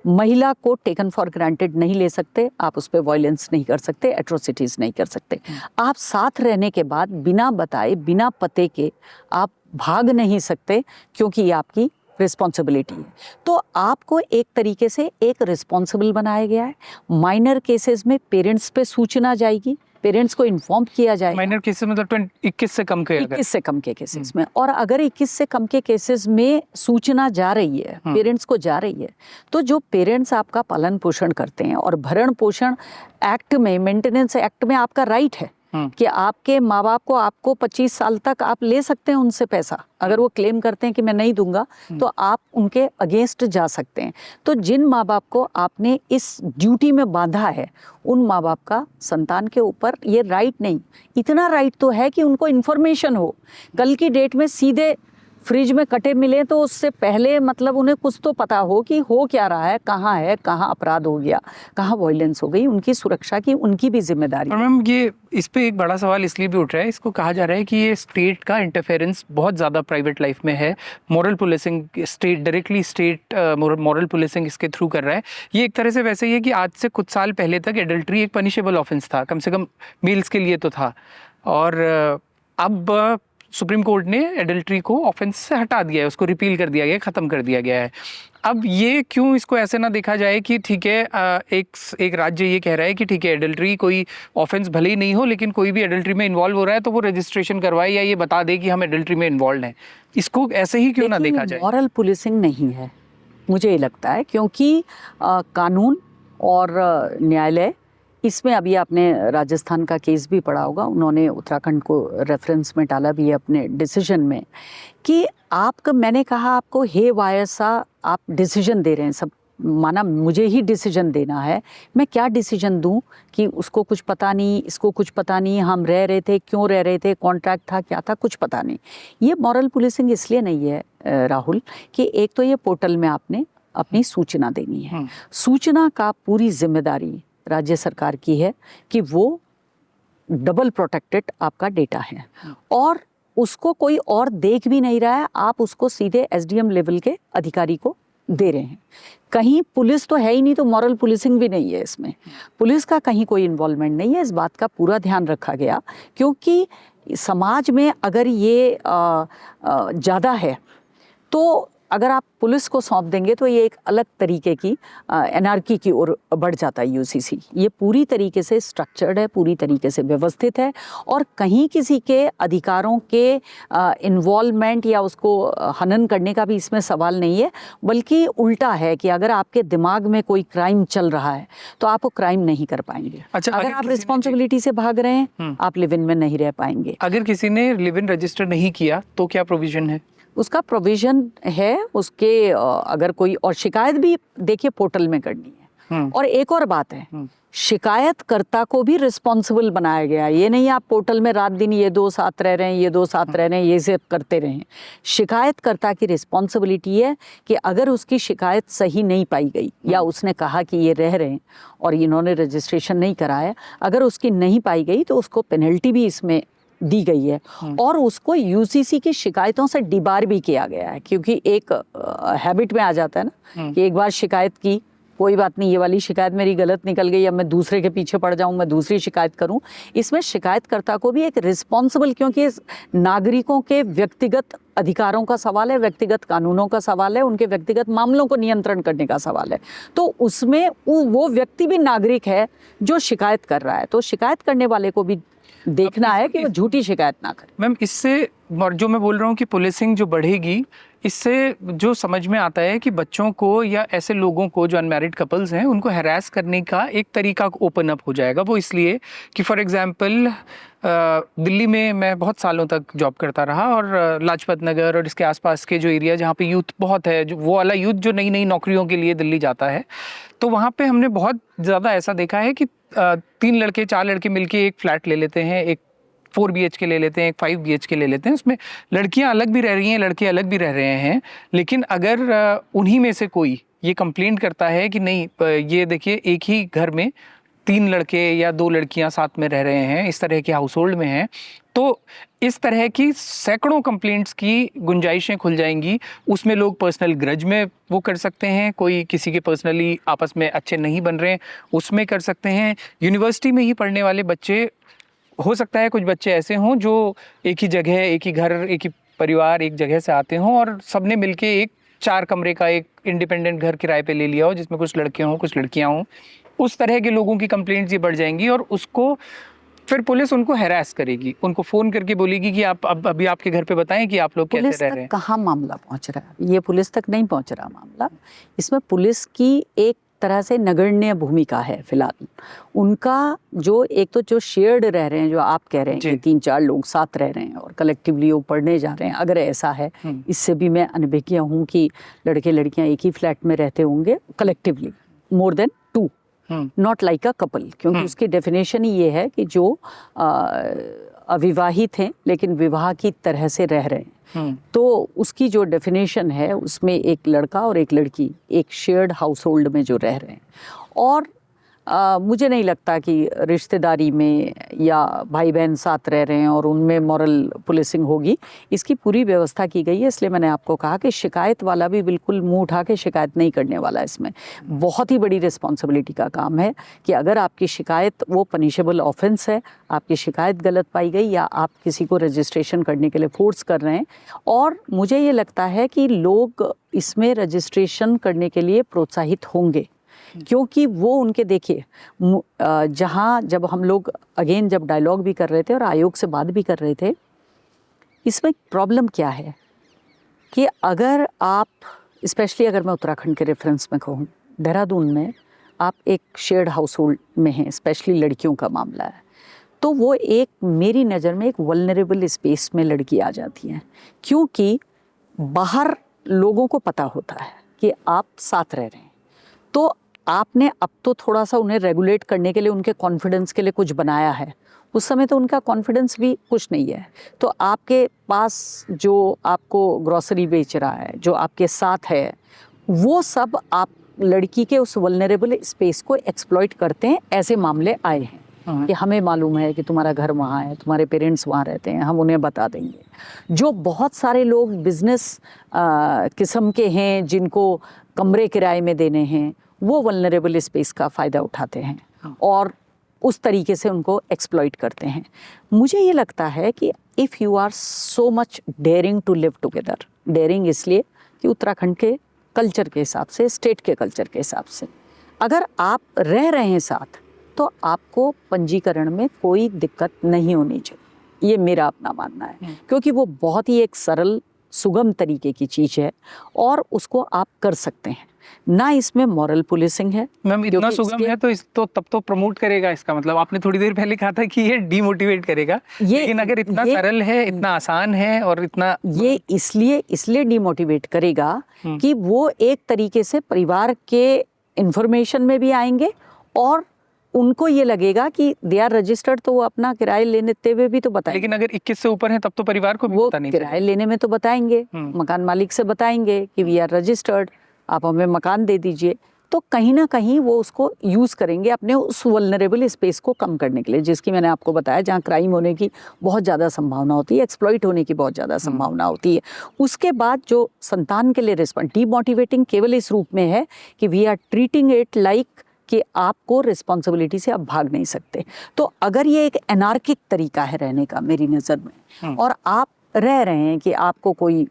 महिला को टेकन फॉर ग्रांटेड नहीं ले सकते, आप उस पर वायलेंस नहीं कर सकते, एट्रोसिटीज़ नहीं कर सकते। आप साथ रहने के बाद बिना बताए, बिना पते के आप भाग नहीं सकते, क्योंकि ये आपकी रिस्पॉन्सिबिलिटी है। तो आपको एक तरीके से एक रिस्पॉन्सिबल बनाया गया है। माइनर केसेस में पेरेंट्स पे सूचना जाएगी पेरेंट्स को इन्फॉर्म किया जाए। माइनर केसेस मतलब 21 से कम के, 21 से कम के केसेस में, और अगर 21 से कम के केसेस में सूचना जा रही है, पेरेंट्स को जा रही है, तो जो पेरेंट्स आपका पालन पोषण करते हैं, और भरण पोषण एक्ट में, मेंटेनेंस एक्ट में आपका राइट है कि आपके माँ बाप को, आपको 25 साल तक आप ले सकते हैं उनसे पैसा। अगर वो क्लेम करते हैं कि मैं नहीं दूंगा, तो आप उनके अगेंस्ट जा सकते हैं। तो जिन माँ बाप को आपने इस ड्यूटी में बांधा है, उन माँ बाप का संतान के ऊपर ये राइट नहीं, इतना राइट तो है कि उनको इन्फॉर्मेशन हो। कल की डेट में सीधे फ्रिज में कटे मिले तो उससे पहले मतलब उन्हें कुछ तो पता हो कि हो क्या रहा है, कहाँ अपराध हो गया, कहाँ वायलेंस हो गई। उनकी सुरक्षा की उनकी भी जिम्मेदारी। और मैम ये इस पे एक बड़ा सवाल इसलिए भी उठ रहा है, इसको कहा जा रहा है कि ये स्टेट का इंटरफेरेंस बहुत ज़्यादा प्राइवेट लाइफ में है, moral policing, state directly state moral policing इसके थ्रू कर रहा है। ये एक तरह से वैसे ही है कि आज से कुछ साल पहले तक एडल्ट्री एक पनिशेबल ऑफेंस था, कम से कम मेल्स के लिए तो था, और अब सुप्रीम कोर्ट ने एडल्ट्री को ऑफेंस से हटा दिया है, उसको रिपील कर दिया गया, ख़त्म कर दिया गया है। अब ये क्यों इसको ऐसे ना देखा जाए कि ठीक है, एक राज्य ये कह रहा है कि ठीक है एडल्ट्री कोई ऑफेंस भले ही नहीं हो, लेकिन कोई भी एडल्ट्री में इन्वॉल्व हो रहा है तो वो रजिस्ट्रेशन करवाए या ये बता दे कि हम एडल्ट्री में इन्वॉल्व हैं। इसको ऐसे ही क्यों ना देखा जाए? मॉरल पुलिसिंग नहीं है, मुझे ये लगता है, क्योंकि कानून और न्यायालय, इसमें अभी आपने राजस्थान का केस भी पढ़ा होगा, उन्होंने उत्तराखंड को रेफरेंस में डाला भी है अपने डिसीजन में कि मैंने कहा आपको हे वायर सा आप डिसीजन दे रहे हैं, सब माना मुझे ही डिसीजन देना है, मैं क्या डिसीजन दूं कि उसको कुछ पता नहीं, इसको कुछ पता नहीं, हम रह रहे थे, क्यों रह रहे थे, कॉन्ट्रैक्ट था, क्या था, कुछ पता नहीं। ये मॉरल पुलिसिंग इसलिए नहीं है राहुल कि एक तो ये पोर्टल में आपने अपनी सूचना देनी है, सूचना का पूरी जिम्मेदारी राज्य सरकार की है कि वो डबल प्रोटेक्टेड आपका डेटा है, और उसको कोई और देख भी नहीं रहा है, आप उसको सीधे एसडीएम लेवल के अधिकारी को दे रहे हैं। कहीं पुलिस तो है ही नहीं, तो मॉरल पुलिसिंग भी नहीं है इसमें, पुलिस का कहीं कोई इन्वॉल्वमेंट नहीं है। इस बात का पूरा ध्यान रखा गया, क्योंकि समाज में अगर ये ज़्यादा है तो अगर आप पुलिस को सौंप देंगे तो ये एक अलग तरीके की एनार्की की ओर बढ़ जाता है यूसीसी। ये पूरी तरीके से स्ट्रक्चर्ड है, पूरी तरीके से व्यवस्थित है, और कहीं किसी के अधिकारों के इन्वॉल्वमेंट या उसको हनन करने का भी इसमें सवाल नहीं है, बल्कि उल्टा है कि अगर आपके दिमाग में कोई क्राइम चल रहा है तो आप वो क्राइम नहीं कर पाएंगे। अच्छा, अगर आप रिस्पॉन्सिबिलिटी से भाग रहे हैं, आप लिव इन में नहीं रह पाएंगे। अगर किसी ने लिव इन रजिस्टर नहीं किया तो क्या प्रोविजन है? उसका प्रोविजन है, उसके अगर कोई और शिकायत भी देखिए पोर्टल में करनी है। और एक और बात है, शिकायतकर्ता को भी रिस्पॉन्सिबल बनाया गया। ये नहीं आप पोर्टल में रात दिन ये दो साथ रह रहे हैं, ये दो साथ रह रहे हैं, ये सब करते रहें। शिकायतकर्ता की रिस्पॉन्सिबिलिटी है कि अगर उसकी शिकायत सही नहीं पाई गई, या उसने कहा कि ये रह रहे हैं और इन्होंने रजिस्ट्रेशन नहीं कराया, अगर उसकी नहीं पाई गई तो उसको पेनल्टी भी इसमें दी गई है, और उसको यूसीसी की शिकायतों से डिबार भी किया गया है। क्योंकि एक हैबिट में आ जाता है ना कि एक बार शिकायत की, कोई बात नहीं, ये वाली शिकायत मेरी गलत निकल गई, अब मैं दूसरे के पीछे पड़ जाऊं, मैं दूसरी शिकायत करूं। इसमें शिकायतकर्ता को भी एक रिस्पॉन्सिबल, क्योंकि नागरिकों के व्यक्तिगत अधिकारों का सवाल है, व्यक्तिगत कानूनों का सवाल है, उनके व्यक्तिगत मामलों को नियंत्रण करने का सवाल है, तो उसमें वो व्यक्ति भी नागरिक है जो शिकायत कर रहा है। तो शिकायत करने वाले को भी देखना है कि वो झूठी शिकायत ना करे। मैम, इससे जो मैं बोल रहा हूँ कि पुलिसिंग जो बढ़ेगी, इससे जो समझ में आता है कि बच्चों को या ऐसे लोगों को जो अनमैरिड कपल्स हैं उनको हैरास करने का एक तरीका ओपन अप हो जाएगा। वो इसलिए कि फॉर एग्जांपल दिल्ली में मैं बहुत सालों तक जॉब करता रहा, और लाजपत नगर और इसके आसपास के जो एरिया जहाँ पे यूथ बहुत है, जो वो वाला यूथ जो नई नई नौकरियों के लिए दिल्ली जाता है, तो वहाँ पे हमने बहुत ज़्यादा ऐसा देखा है कि 3 लड़के 4 लड़के मिलके एक फ्लैट ले लेते हैं, एक 4 BHK ले लेते हैं, एक 5 BHK ले लेते हैं। उसमें लड़कियां अलग भी रह रही हैं, लड़के अलग भी रह रहे हैं, लेकिन अगर उन्हीं में से कोई ये कंप्लेंट करता है कि नहीं, ये देखिए एक ही घर में 3 लड़के या 2 लड़कियां साथ में रह रहे हैं, इस तरह के हाउस होल्ड में हैं, तो इस तरह की सैकड़ों कंप्लेंट्स की गुंजाइशें खुल जाएंगी। उसमें लोग पर्सनल ग्रज में वो कर सकते हैं, कोई किसी के पर्सनली आपस में अच्छे नहीं बन रहे हैं उसमें कर सकते हैं। यूनिवर्सिटी में ही पढ़ने वाले बच्चे, हो सकता है कुछ बच्चे ऐसे हों जो एक ही जगह, एक ही घर, एक ही परिवार, एक जगह से आते हों, और सबने मिलके एक 4 कमरे का एक इंडिपेंडेंट घर किराए पे ले लिया हो, जिसमें कुछ लड़के हों कुछ लड़कियां हों। उस तरह के लोगों की कंप्लेंट्स ये बढ़ जाएंगी, और उसको फिर पुलिस उनको हैरास करेगी, उनको फोन करके बोलेगी कि आप अब अभी आपके घर पे बताएं कि आप लोग कैसे पुलिस रह तक रहे हैं। कहाँ मामला पहुंच रहा है? ये पुलिस तक नहीं पहुंच रहा मामला। इसमें पुलिस की एक तरह से नगण्य भूमिका है फिलहाल। उनका जो एक तो जो शेयर्ड रह रहे हैं, जो आप कह रहे हैं कि 3-4 लोग साथ रह रहे हैं और कलेक्टिवली वो पढ़ने जा रहे हैं, अगर ऐसा है, इससे भी मैं अनभिज्ञ हूँ कि लड़के लड़कियाँ एक ही फ्लैट में रहते होंगे collectively, more than 2, not like a couple, क्योंकि उसकी डेफिनेशन ही ये है कि जो अविवाहित हैं लेकिन विवाह की तरह से रह रहे हैं। तो उसकी जो डेफिनेशन है उसमें एक लड़का और एक लड़की एक शेयर्ड हाउस होल्ड में जो रह रहे हैं, और मुझे नहीं लगता कि रिश्तेदारी में या भाई बहन साथ रह रहे हैं और उनमें मॉरल पुलिसिंग होगी। इसकी पूरी व्यवस्था की गई है, इसलिए मैंने आपको कहा कि शिकायत वाला भी बिल्कुल मुंह उठा के शिकायत नहीं करने वाला। इसमें बहुत ही बड़ी रिस्पॉन्सिबिलिटी का काम है कि अगर आपकी शिकायत वो पनिशेबल ऑफेंस है, आपकी शिकायत गलत पाई गई या आप किसी को रजिस्ट्रेशन करने के लिए फोर्स कर रहे हैं, और मुझे ये लगता है कि लोग इसमें रजिस्ट्रेशन करने के लिए प्रोत्साहित होंगे, क्योंकि वो उनके, देखिए जहाँ जब हम लोग अगेन जब डायलॉग भी कर रहे थे और आयोग से बात भी कर रहे थे, इसमें प्रॉब्लम क्या है कि अगर आप, स्पेशली अगर मैं उत्तराखंड के रेफरेंस में कहूँ, देहरादून में आप एक शेयर्ड हाउस होल्ड में हैं, स्पेशली लड़कियों का मामला है, तो वो एक मेरी नज़र में एक वल्नरेबल स्पेस में लड़की आ जाती हैं, क्योंकि बाहर लोगों को पता होता है कि आप साथ रह रहे हैं। तो आपने अब तो थोड़ा सा उन्हें रेगुलेट करने के लिए, उनके कॉन्फिडेंस के लिए कुछ बनाया है, उस समय तो उनका कॉन्फिडेंस भी कुछ नहीं है। तो आपके पास जो आपको ग्रॉसरी बेच रहा है, जो आपके साथ है, वो सब आप लड़की के उस वल्नरेबल स्पेस को एक्सप्लॉइट करते हैं। ऐसे मामले आए हैं कि हमें मालूम है कि तुम्हारा घर वहाँ है, तुम्हारे पेरेंट्स वहाँ रहते हैं, हम उन्हें बता देंगे। जो बहुत सारे लोग बिजनेस किस्म के हैं, जिनको कमरे किराए में देने हैं, वो वल्नरेबल स्पेस का फ़ायदा उठाते हैं और उस तरीके से उनको एक्सप्लॉइट करते हैं। मुझे ये लगता है कि if you are so much daring to live together, daring इसलिए कि उत्तराखंड के कल्चर के हिसाब से, स्टेट के कल्चर के हिसाब से, अगर आप रह रहे हैं साथ, तो आपको पंजीकरण में कोई दिक्कत नहीं होनी चाहिए। ये मेरा अपना मानना है, क्योंकि वो बहुत ही एक सरल सुगम तरीके की चीज़ है और उसको आप कर सकते हैं। ना इसमें मॉरल पुलिसिंग है। मैम इतना सुगम है तो तब तो प्रमोट करेगा, इसका मतलब आपने थोड़ी देर पहले कहा था कि ये डीमोटिवेट करेगा, लेकिन अगर इतना सरल है, इतना आसान है और इतना, ये इसलिए डीमोटिवेट करेगा कि वो एक तरीके से परिवार के इंफॉर्मेशन में भी आएंगे और उनको ये लगेगा कि दे आर रजिस्टर्ड, तो वो अपना किराए लेते हुए भी तो बताएंगे। लेकिन अगर 21 से ऊपर है तब तो परिवार को भी वो पता नहीं किराए लेने में तो बताएंगे, मकान मालिक से बताएंगे कि वी आर रजिस्टर्ड, आप हमें मकान दे दीजिए। तो कहीं ना कहीं वो उसको यूज़ करेंगे अपने उस वल्नरेबल स्पेस को कम करने के लिए, जिसकी मैंने आपको बताया, जहाँ क्राइम होने की बहुत ज़्यादा संभावना होती है, एक्सप्लॉइट होने की बहुत ज़्यादा संभावना होती है। उसके बाद जो संतान के लिए रिस्पॉन्स, डीमोटिवेटिंग केवल इस रूप में है कि we are treating it like कि आपको रिस्पॉन्सिबिलिटी से आप भाग नहीं सकते। तो अगर ये एक एनार्किक तरीका है रहने का मेरी नज़र में, और आप रह रहे हैं कि आपको कोई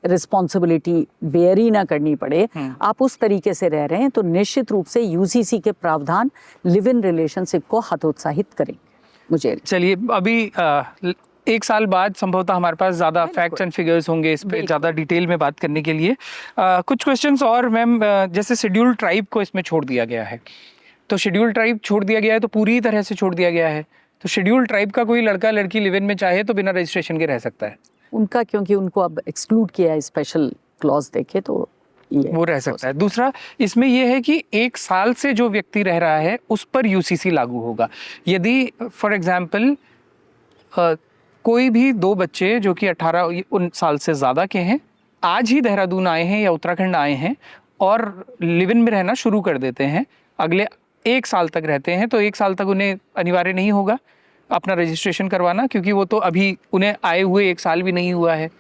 रिस्पॉन्सिबिलिटी बेयर ही ना करनी पड़े, आप उस तरीके से रह रहे हैं, तो निश्चित रूप से यूसीसी के प्रावधान लिव इन रिलेशनशिप को हतोत्साहित करेंगे। मुझे चलिए अभी 1 साल बाद संभवतः हमारे पास ज़्यादा फैक्ट्स एंड फिगर्स होंगे इस पे ज़्यादा डिटेल में बात करने के लिए। कुछ क्वेश्चंस और मैम, जैसे शेड्यूल्ड ट्राइब को इसमें छोड़ दिया गया है, तो शेड्यूल्ड ट्राइब छोड़ दिया गया है तो पूरी तरह से छोड़ दिया गया है, तो शेड्यूल्ड ट्राइब का कोई लड़का लड़की लिव इन में चाहे तो बिना रजिस्ट्रेशन के रह सकता है उनका, क्योंकि उनको अब एक्सक्लूड किया है स्पेशल क्लॉज देके, तो वो रह सकता है। दूसरा इसमें यह है कि 1 साल से जो व्यक्ति रह रहा है उस पर यूसीसी लागू होगा। यदि फॉर एग्जाम्पल कोई भी 2 बच्चे जो कि 18 साल से ज़्यादा के हैं, आज ही देहरादून आए हैं या उत्तराखंड आए हैं और लिव इन में रहना शुरू कर देते हैं, अगले 1 साल तक रहते हैं, तो 1 साल तक उन्हें अनिवार्य नहीं होगा अपना रजिस्ट्रेशन करवाना, क्योंकि वो तो अभी उन्हें आए हुए 1 साल भी नहीं हुआ है।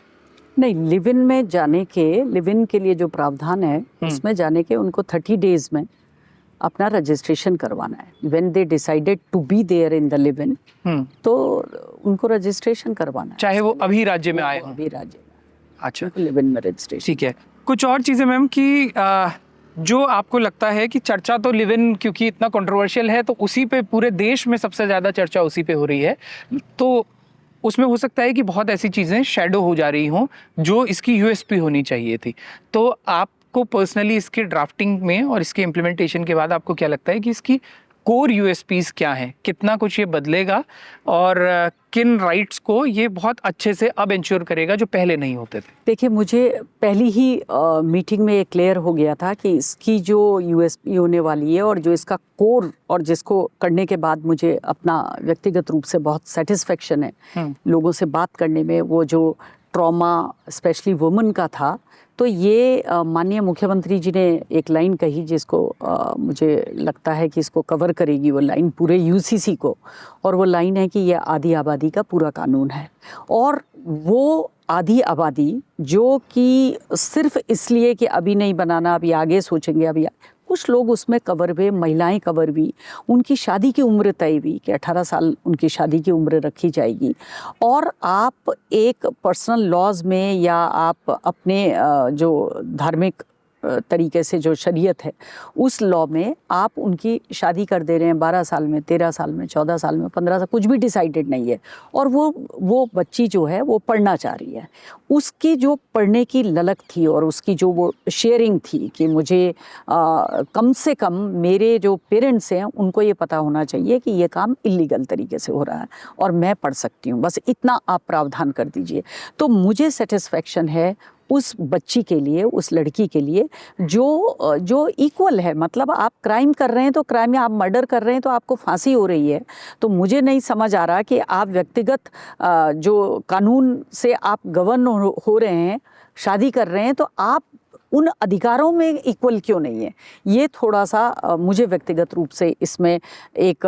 नहीं, लिव इन में जाने के, लिव इन के लिए जो प्रावधान है उसमें जाने के उनको 30 डेज में अपना रजिस्ट्रेशन करवाना है। When they decided to be there in the live in, तो उनको रजिस्ट्रेशन करवाना है, चाहे वो अभी राज्य में आए हों। अभी राज्य में, अच्छा, लिव इन में रजिस्ट्रेशन। ठीक है। कुछ और चीज़ें मैम कि जो आपको लगता है कि चर्चा तो लिव इन, क्योंकि इतना कंट्रोवर्शियल है तो उसी पे पूरे देश में सबसे ज़्यादा चर्चा उसी पे हो रही है, तो उसमें हो सकता है कि बहुत ऐसी चीज़ें शैडो हो जा रही हों जो इसकी यूएसपी होनी चाहिए थी। तो आपको पर्सनली इसके ड्राफ्टिंग में और इसके इम्प्लीमेंटेशन के बाद आपको क्या लगता है कि इसकी कोर यूएसपीज क्या हैं, कितना कुछ ये बदलेगा और किन राइट्स को ये बहुत अच्छे से अब इंश्योर करेगा जो पहले नहीं होते थे? देखिए, मुझे पहली ही मीटिंग में ये क्लियर हो गया था कि इसकी जो यूएसपी होने वाली है और जो इसका कोर, और जिसको करने के बाद मुझे अपना व्यक्तिगत रूप से बहुत सेटिस्फेक्शन है लोगों से बात करने में, वो जो ट्रॉमा स्पेशली वुमेन का था। तो ये माननीय मुख्यमंत्री जी ने एक लाइन कही जिसको मुझे लगता है कि इसको कवर करेगी वो लाइन पूरे यूसीसी को, और वो लाइन है कि ये आधी आबादी का पूरा कानून है। और वो आधी आबादी जो कि सिर्फ इसलिए कि अभी नहीं बनाना, अभी आगे सोचेंगे, अभी कुछ लोग उसमें कवर हुए, महिलाएं कवर हुई, उनकी शादी की उम्र तय हुई कि 18 साल उनकी शादी की उम्र रखी जाएगी। और आप एक पर्सनल लॉज में या आप अपने जो धार्मिक तरीके से जो शरीयत है उस लॉ में आप उनकी शादी कर दे रहे हैं 12 साल में, 13 साल में, 14 साल में, 15 साल, कुछ भी डिसाइडेड नहीं है। और वो बच्ची जो है वो पढ़ना चाह रही है, उसकी जो पढ़ने की ललक थी और उसकी जो वो शेयरिंग थी कि मुझे कम से कम मेरे जो पेरेंट्स हैं उनको ये पता होना चाहिए कि ये काम इलीगल तरीके से हो रहा है और मैं पढ़ सकती हूँ, बस इतना आप प्रावधान कर दीजिए। तो मुझे सेटिस्फेक्शन है उस बच्ची के लिए, उस लड़की के लिए जो इक्वल है। मतलब आप क्राइम कर रहे हैं तो क्राइम में, आप मर्डर कर रहे हैं तो आपको फांसी हो रही है। तो मुझे नहीं समझ आ रहा कि आप व्यक्तिगत जो कानून से आप गवर्न हो रहे हैं, शादी कर रहे हैं, तो आप उन अधिकारों में इक्वल क्यों नहीं है। ये थोड़ा सा मुझे व्यक्तिगत रूप से इसमें एक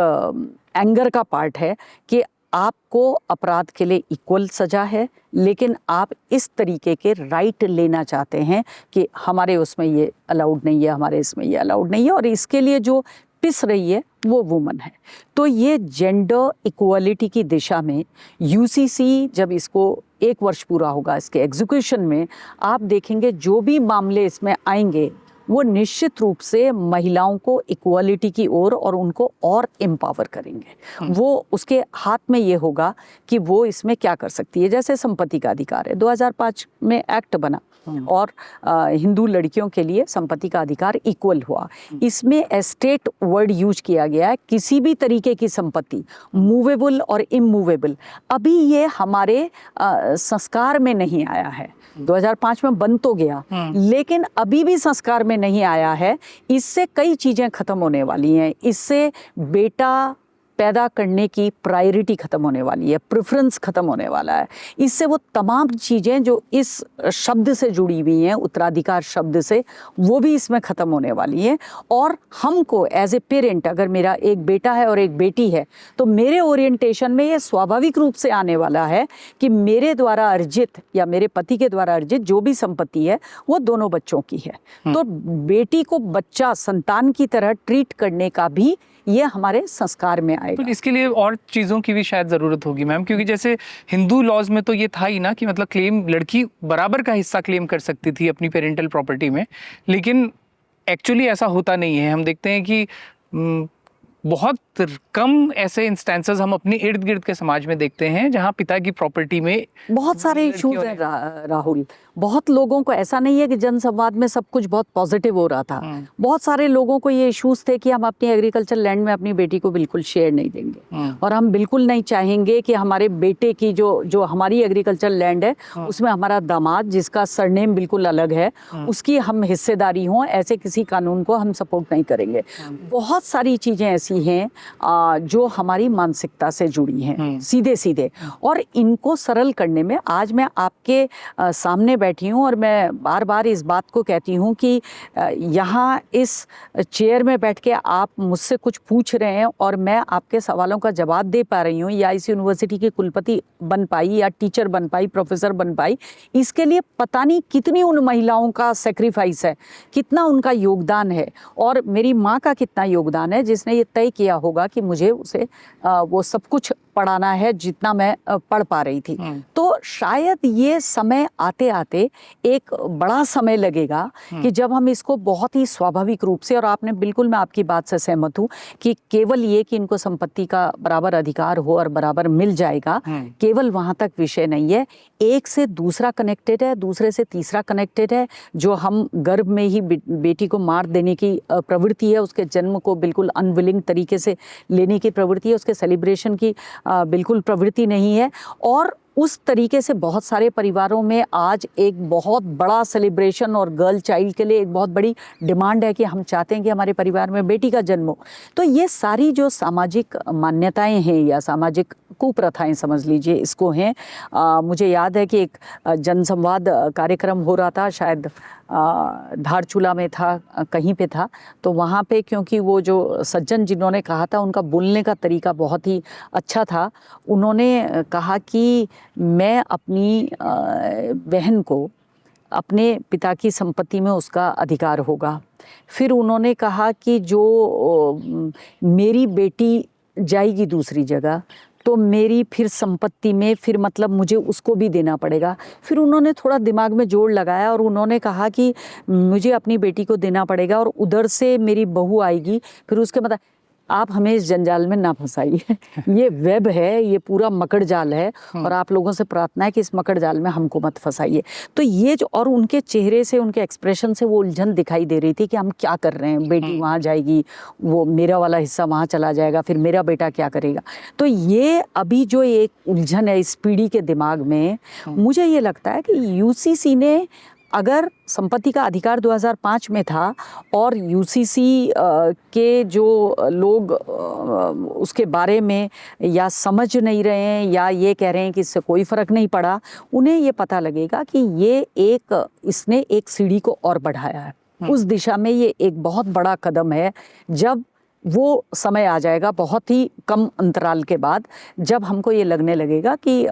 एंगर का पार्ट है कि आपको अपराध के लिए इक्वल सज़ा है, लेकिन आप इस तरीके के राइट लेना चाहते हैं कि हमारे उसमें ये अलाउड नहीं है, हमारे इसमें ये अलाउड नहीं है, और इसके लिए जो पिस रही है वो वुमन है। तो ये जेंडर इक्वालिटी की दिशा में यूसीसी जब इसको 1 वर्ष पूरा होगा इसके एग्जीक्यूशन में, आप देखेंगे जो भी मामले इसमें आएंगे वो निश्चित रूप से महिलाओं को इक्वालिटी की ओर और उनको और एम्पावर करेंगे। वो उसके हाथ में ये होगा कि वो इसमें क्या कर सकती है। जैसे संपत्ति का अधिकार है, 2005 में एक्ट बना और हिंदू लड़कियों के लिए संपत्ति का अधिकार इक्वल हुआ। इसमें एस्टेट वर्ड यूज किया गया है, किसी भी तरीके की संपत्ति, मूवेबल और इमूवेबल। अभी ये हमारे संस्कार में नहीं आया है, 2005 में बन तो गया लेकिन अभी भी संस्कार में नहीं आया है। इससे कई चीज़ें खत्म होने वाली हैं। इससे बेटा पैदा करने की प्रायोरिटी खत्म होने वाली है, प्रेफरेंस खत्म होने वाला है। इससे वो तमाम चीज़ें जो इस शब्द से जुड़ी हुई हैं, उत्तराधिकार शब्द से, वो भी इसमें ख़त्म होने वाली हैं। और हमको एज ए पेरेंट, अगर मेरा एक बेटा है और एक बेटी है, तो मेरे ओरिएंटेशन में ये स्वाभाविक रूप से आने वाला है कि मेरे द्वारा अर्जित या मेरे पति के द्वारा अर्जित जो भी संपत्ति है वो दोनों बच्चों की है। तो बेटी को बच्चा संतान की तरह ट्रीट करने का भी ये हमारे संस्कार में आएगा। तो इसके लिए और चीज़ों की भी शायद ज़रूरत होगी मैम, क्योंकि जैसे हिंदू लॉज में तो ये था ही ना कि मतलब क्लेम, लड़की बराबर का हिस्सा क्लेम कर सकती थी अपनी पेरेंटल प्रॉपर्टी में, लेकिन एक्चुअली ऐसा होता नहीं है। हम देखते हैं कि बहुत कम ऐसे इंस्टेंसेस हम अपने इर्द गिर्द के समाज में देखते हैं जहां पिता की प्रॉपर्टी में बहुत सारे इश्यूज हैं राहुल। बहुत लोगों को, ऐसा नहीं है कि जनसंवाद में सब कुछ बहुत पॉजिटिव हो रहा था। बहुत सारे लोगों को ये इश्यूज थे कि हम अपनी एग्रीकल्चर लैंड में अपनी बेटी को बिल्कुल शेयर नहीं देंगे और हम बिल्कुल नहीं चाहेंगे कि हमारे बेटे की जो हमारी एग्रीकल्चर लैंड है उसमें हमारा दामाद, जिसका सरनेम बिल्कुल अलग है, उसकी हम हिस्सेदारी हो। ऐसे किसी कानून को हम सपोर्ट नहीं करेंगे। बहुत सारी चीज़ें ऐसी हैं जो हमारी मानसिकता से जुड़ी हैं सीधे सीधे, और इनको सरल करने में आज मैं आपके सामने बैठी हूँ और मैं बार बार इस बात को कहती हूँ कि यहाँ इस चेयर में बैठ के आप मुझसे कुछ पूछ रहे हैं और मैं आपके सवालों का जवाब दे पा रही हूँ, या इस यूनिवर्सिटी की कुलपति बन पाई या टीचर बन पाई, प्रोफेसर बन पाई, इसके लिए पता नहीं कितनी उन महिलाओं का सेक्रीफाइस है, कितना उनका योगदान है, और मेरी माँ का कितना योगदान है जिसने ये तय किया होगा कि मुझे उसे वो सब कुछ पढ़ाना है जितना मैं पढ़ पा रही थी। तो शायद ये समय आते आते एक बड़ा समय लगेगा कि जब हम इसको बहुत ही स्वाभाविक रूप से, और आपने बिल्कुल, मैं आपकी बात से सहमत हूँ कि केवल ये कि इनको संपत्ति का बराबर अधिकार हो और बराबर मिल जाएगा, केवल वहाँ तक विषय नहीं है। एक से दूसरा कनेक्टेड है, दूसरे से तीसरा कनेक्टेड है। जो हम गर्भ में ही बेटी को मार देने की प्रवृत्ति है, उसके जन्म को बिल्कुल अनविलिंग तरीके से लेने की प्रवृत्ति है, उसके सेलिब्रेशन की बिल्कुल प्रवृत्ति नहीं है। और उस तरीके से बहुत सारे परिवारों में आज एक बहुत बड़ा सेलिब्रेशन और गर्ल चाइल्ड के लिए एक बहुत बड़ी डिमांड है कि हम चाहते हैं कि हमारे परिवार में बेटी का जन्म हो। तो ये सारी जो सामाजिक मान्यताएं हैं या सामाजिक कुप्रथाएं समझ लीजिए इसको हैं। मुझे याद है कि एक जनसंवाद कार्यक्रम हो रहा था, शायद धारचूला में था, कहीं पे था। तो वहाँ पे क्योंकि वो जो सज्जन जिन्होंने कहा था उनका बोलने का तरीका बहुत ही अच्छा था। उन्होंने कहा कि मैं अपनी बहन को अपने पिता की संपत्ति में उसका अधिकार होगा। फिर उन्होंने कहा कि जो मेरी बेटी जाएगी दूसरी जगह तो मेरी फिर संपत्ति में फिर मतलब मुझे उसको भी देना पड़ेगा। फिर उन्होंने थोड़ा दिमाग में जोड़ लगाया और उन्होंने कहा कि मुझे अपनी बेटी को देना पड़ेगा और उधर से मेरी बहू आएगी। फिर उसके मतलब आप हमें इस जंजाल में ना फंसाइए। ये वेब है, ये पूरा मकड़ जाल है और आप लोगों से प्रार्थना है कि इस मकड़ जाल में हमको मत फंसाइए। तो ये जो, और उनके चेहरे से, उनके एक्सप्रेशन से वो उलझन दिखाई दे रही थी कि हम क्या कर रहे हैं, बेटी वहाँ जाएगी, वो मेरा वाला हिस्सा वहाँ चला जाएगा, फिर मेरा बेटा क्या करेगा। तो ये अभी जो एक उलझन है इस पीढ़ी के दिमाग में, मुझे ये लगता है कि यूसीसी ने, अगर संपत्ति का अधिकार 2005 में था और यूसीसी के जो लोग उसके बारे में या समझ नहीं रहे हैं या ये कह रहे हैं कि इससे कोई फ़र्क नहीं पड़ा, उन्हें ये पता लगेगा कि ये इसने एक सीढ़ी को और बढ़ाया है उस दिशा में। ये एक बहुत बड़ा कदम है। जब वो समय आ जाएगा बहुत ही कम अंतराल के बाद, जब हमको ये लगने लगेगा कि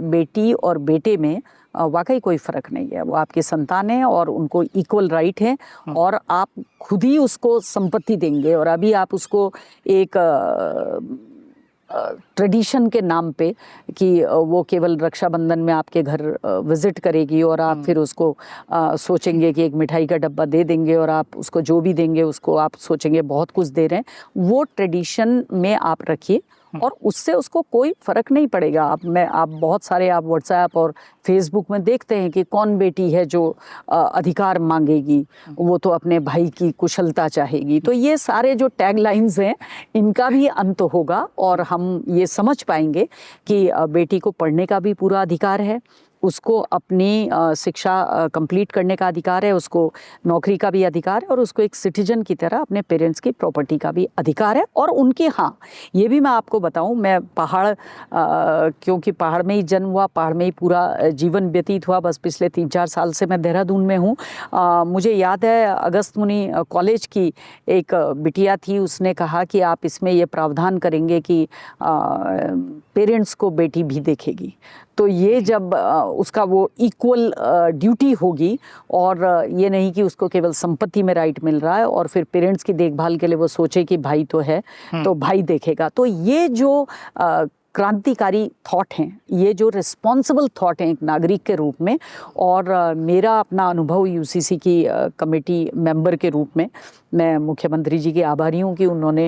बेटी और बेटे में वाकई कोई फ़र्क नहीं है, वो आपकी संतान है और उनको इक्वल राइट है और आप खुद ही उसको संपत्ति देंगे। और अभी आप उसको एक ट्रेडिशन के नाम पे कि वो केवल रक्षाबंधन में आपके घर विज़िट करेगी और आप फिर उसको सोचेंगे कि एक मिठाई का डब्बा दे देंगे और आप उसको जो भी देंगे उसको आप सोचेंगे बहुत कुछ दे रहे हैं। वो ट्रेडिशन में आप रखिए और उससे उसको कोई फ़र्क नहीं पड़ेगा। आप बहुत सारे आप व्हाट्सएप और फेसबुक में देखते हैं कि कौन बेटी है जो अधिकार मांगेगी, वो तो अपने भाई की कुशलता चाहेगी। तो ये सारे जो टैगलाइंस हैं इनका भी अंत होगा और हम ये समझ पाएंगे कि बेटी को पढ़ने का भी पूरा अधिकार है, उसको अपनी शिक्षा कंप्लीट करने का अधिकार है, उसको नौकरी का भी अधिकार है और उसको एक सिटीजन की तरह अपने पेरेंट्स की प्रॉपर्टी का भी अधिकार है। और उनके, हाँ, ये भी मैं आपको बताऊं, मैं क्योंकि पहाड़ में ही जन्म हुआ, पहाड़ में ही पूरा जीवन व्यतीत हुआ, बस पिछले 3-4 साल से मैं देहरादून में हूँ। मुझे याद है अगस्त मुनि कॉलेज की एक बिटिया थी, उसने कहा कि आप इसमें ये प्रावधान करेंगे कि पेरेंट्स को बेटी भी देखेगी। तो ये जब उसका वो इक्वल ड्यूटी होगी और ये नहीं कि उसको केवल संपत्ति में राइट मिल रहा है और फिर पेरेंट्स की देखभाल के लिए वो सोचे कि भाई तो है तो भाई देखेगा। तो ये जो क्रांतिकारी थॉट हैं, ये जो रिस्पॉन्सिबल थॉट हैं एक नागरिक के रूप में, और मेरा अपना अनुभव यूसीसी की कमेटी मेंबर के रूप में, मैं मुख्यमंत्री जी की आभारी हूँ कि उन्होंने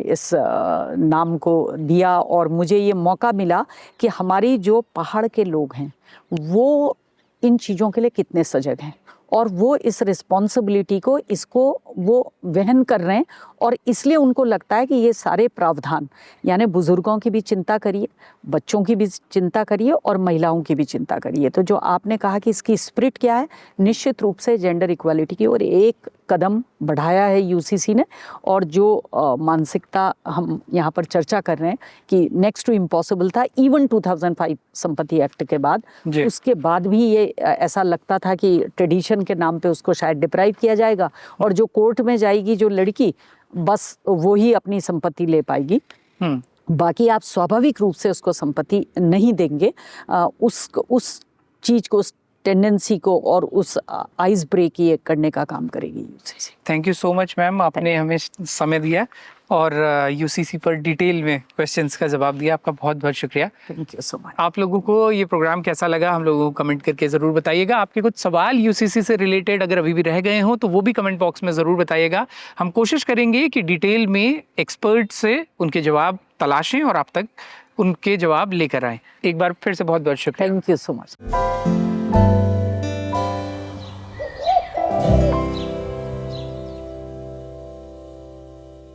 इस नाम को दिया और मुझे ये मौका मिला कि हमारी जो पहाड़ के लोग हैं वो इन चीज़ों के लिए कितने सजग हैं और वो इस रिस्पॉन्सिबिलिटी को, इसको वो वहन कर रहे हैं और इसलिए उनको लगता है कि ये सारे प्रावधान, यानी बुज़ुर्गों की भी चिंता करिए, बच्चों की भी चिंता करिए और महिलाओं की भी चिंता करिए। तो जो आपने कहा कि इसकी स्पिरिट क्या है, निश्चित रूप से जेंडर इक्वालिटी की ओर एक कदम बढ़ाया है यूसीसी ने। और जो मानसिकता हम यहाँ पर चर्चा कर रहे हैं कि नेक्स्ट टू इम्पॉसिबल था इवन 2005 संपत्ति एक्ट के बाद, उसके बाद भी ये ऐसा लगता था कि ट्रेडिशन के नाम पे उसको शायद डिप्राइव किया जाएगा और जो कोर्ट में जाएगी जो लड़की, बस वो ही अपनी संपत्ति ले पाएगी, बाकी आप स्वाभाविक रूप से उसको संपत्ति नहीं देंगे। उस चीज़ को, उस टेंडेंसी को और उस आइस ब्रेक ये करने का काम करेगी। Thank you so much ma'am, आपने हमें समय दिया। और यूसीसी पर डिटेल में क्वेश्चंस का जवाब दिया। आपका बहुत बहुत शुक्रिया। Thank you so much. आप लोगों को ये प्रोग्राम कैसा लगा हम लोगों को कमेंट करके ज़रूर बताइएगा। आपके कुछ सवाल यूसीसी से रिलेटेड अगर अभी भी रह गए हों तो वो भी कमेंट बॉक्स में ज़रूर बताइएगा। हम कोशिश करेंगे कि डिटेल में एक्सपर्ट से उनके जवाब तलाशें और आप तक उनके जवाब लेकर आएँ। एक बार फिर से बहुत बहुत शुक्रिया। Thank you so much.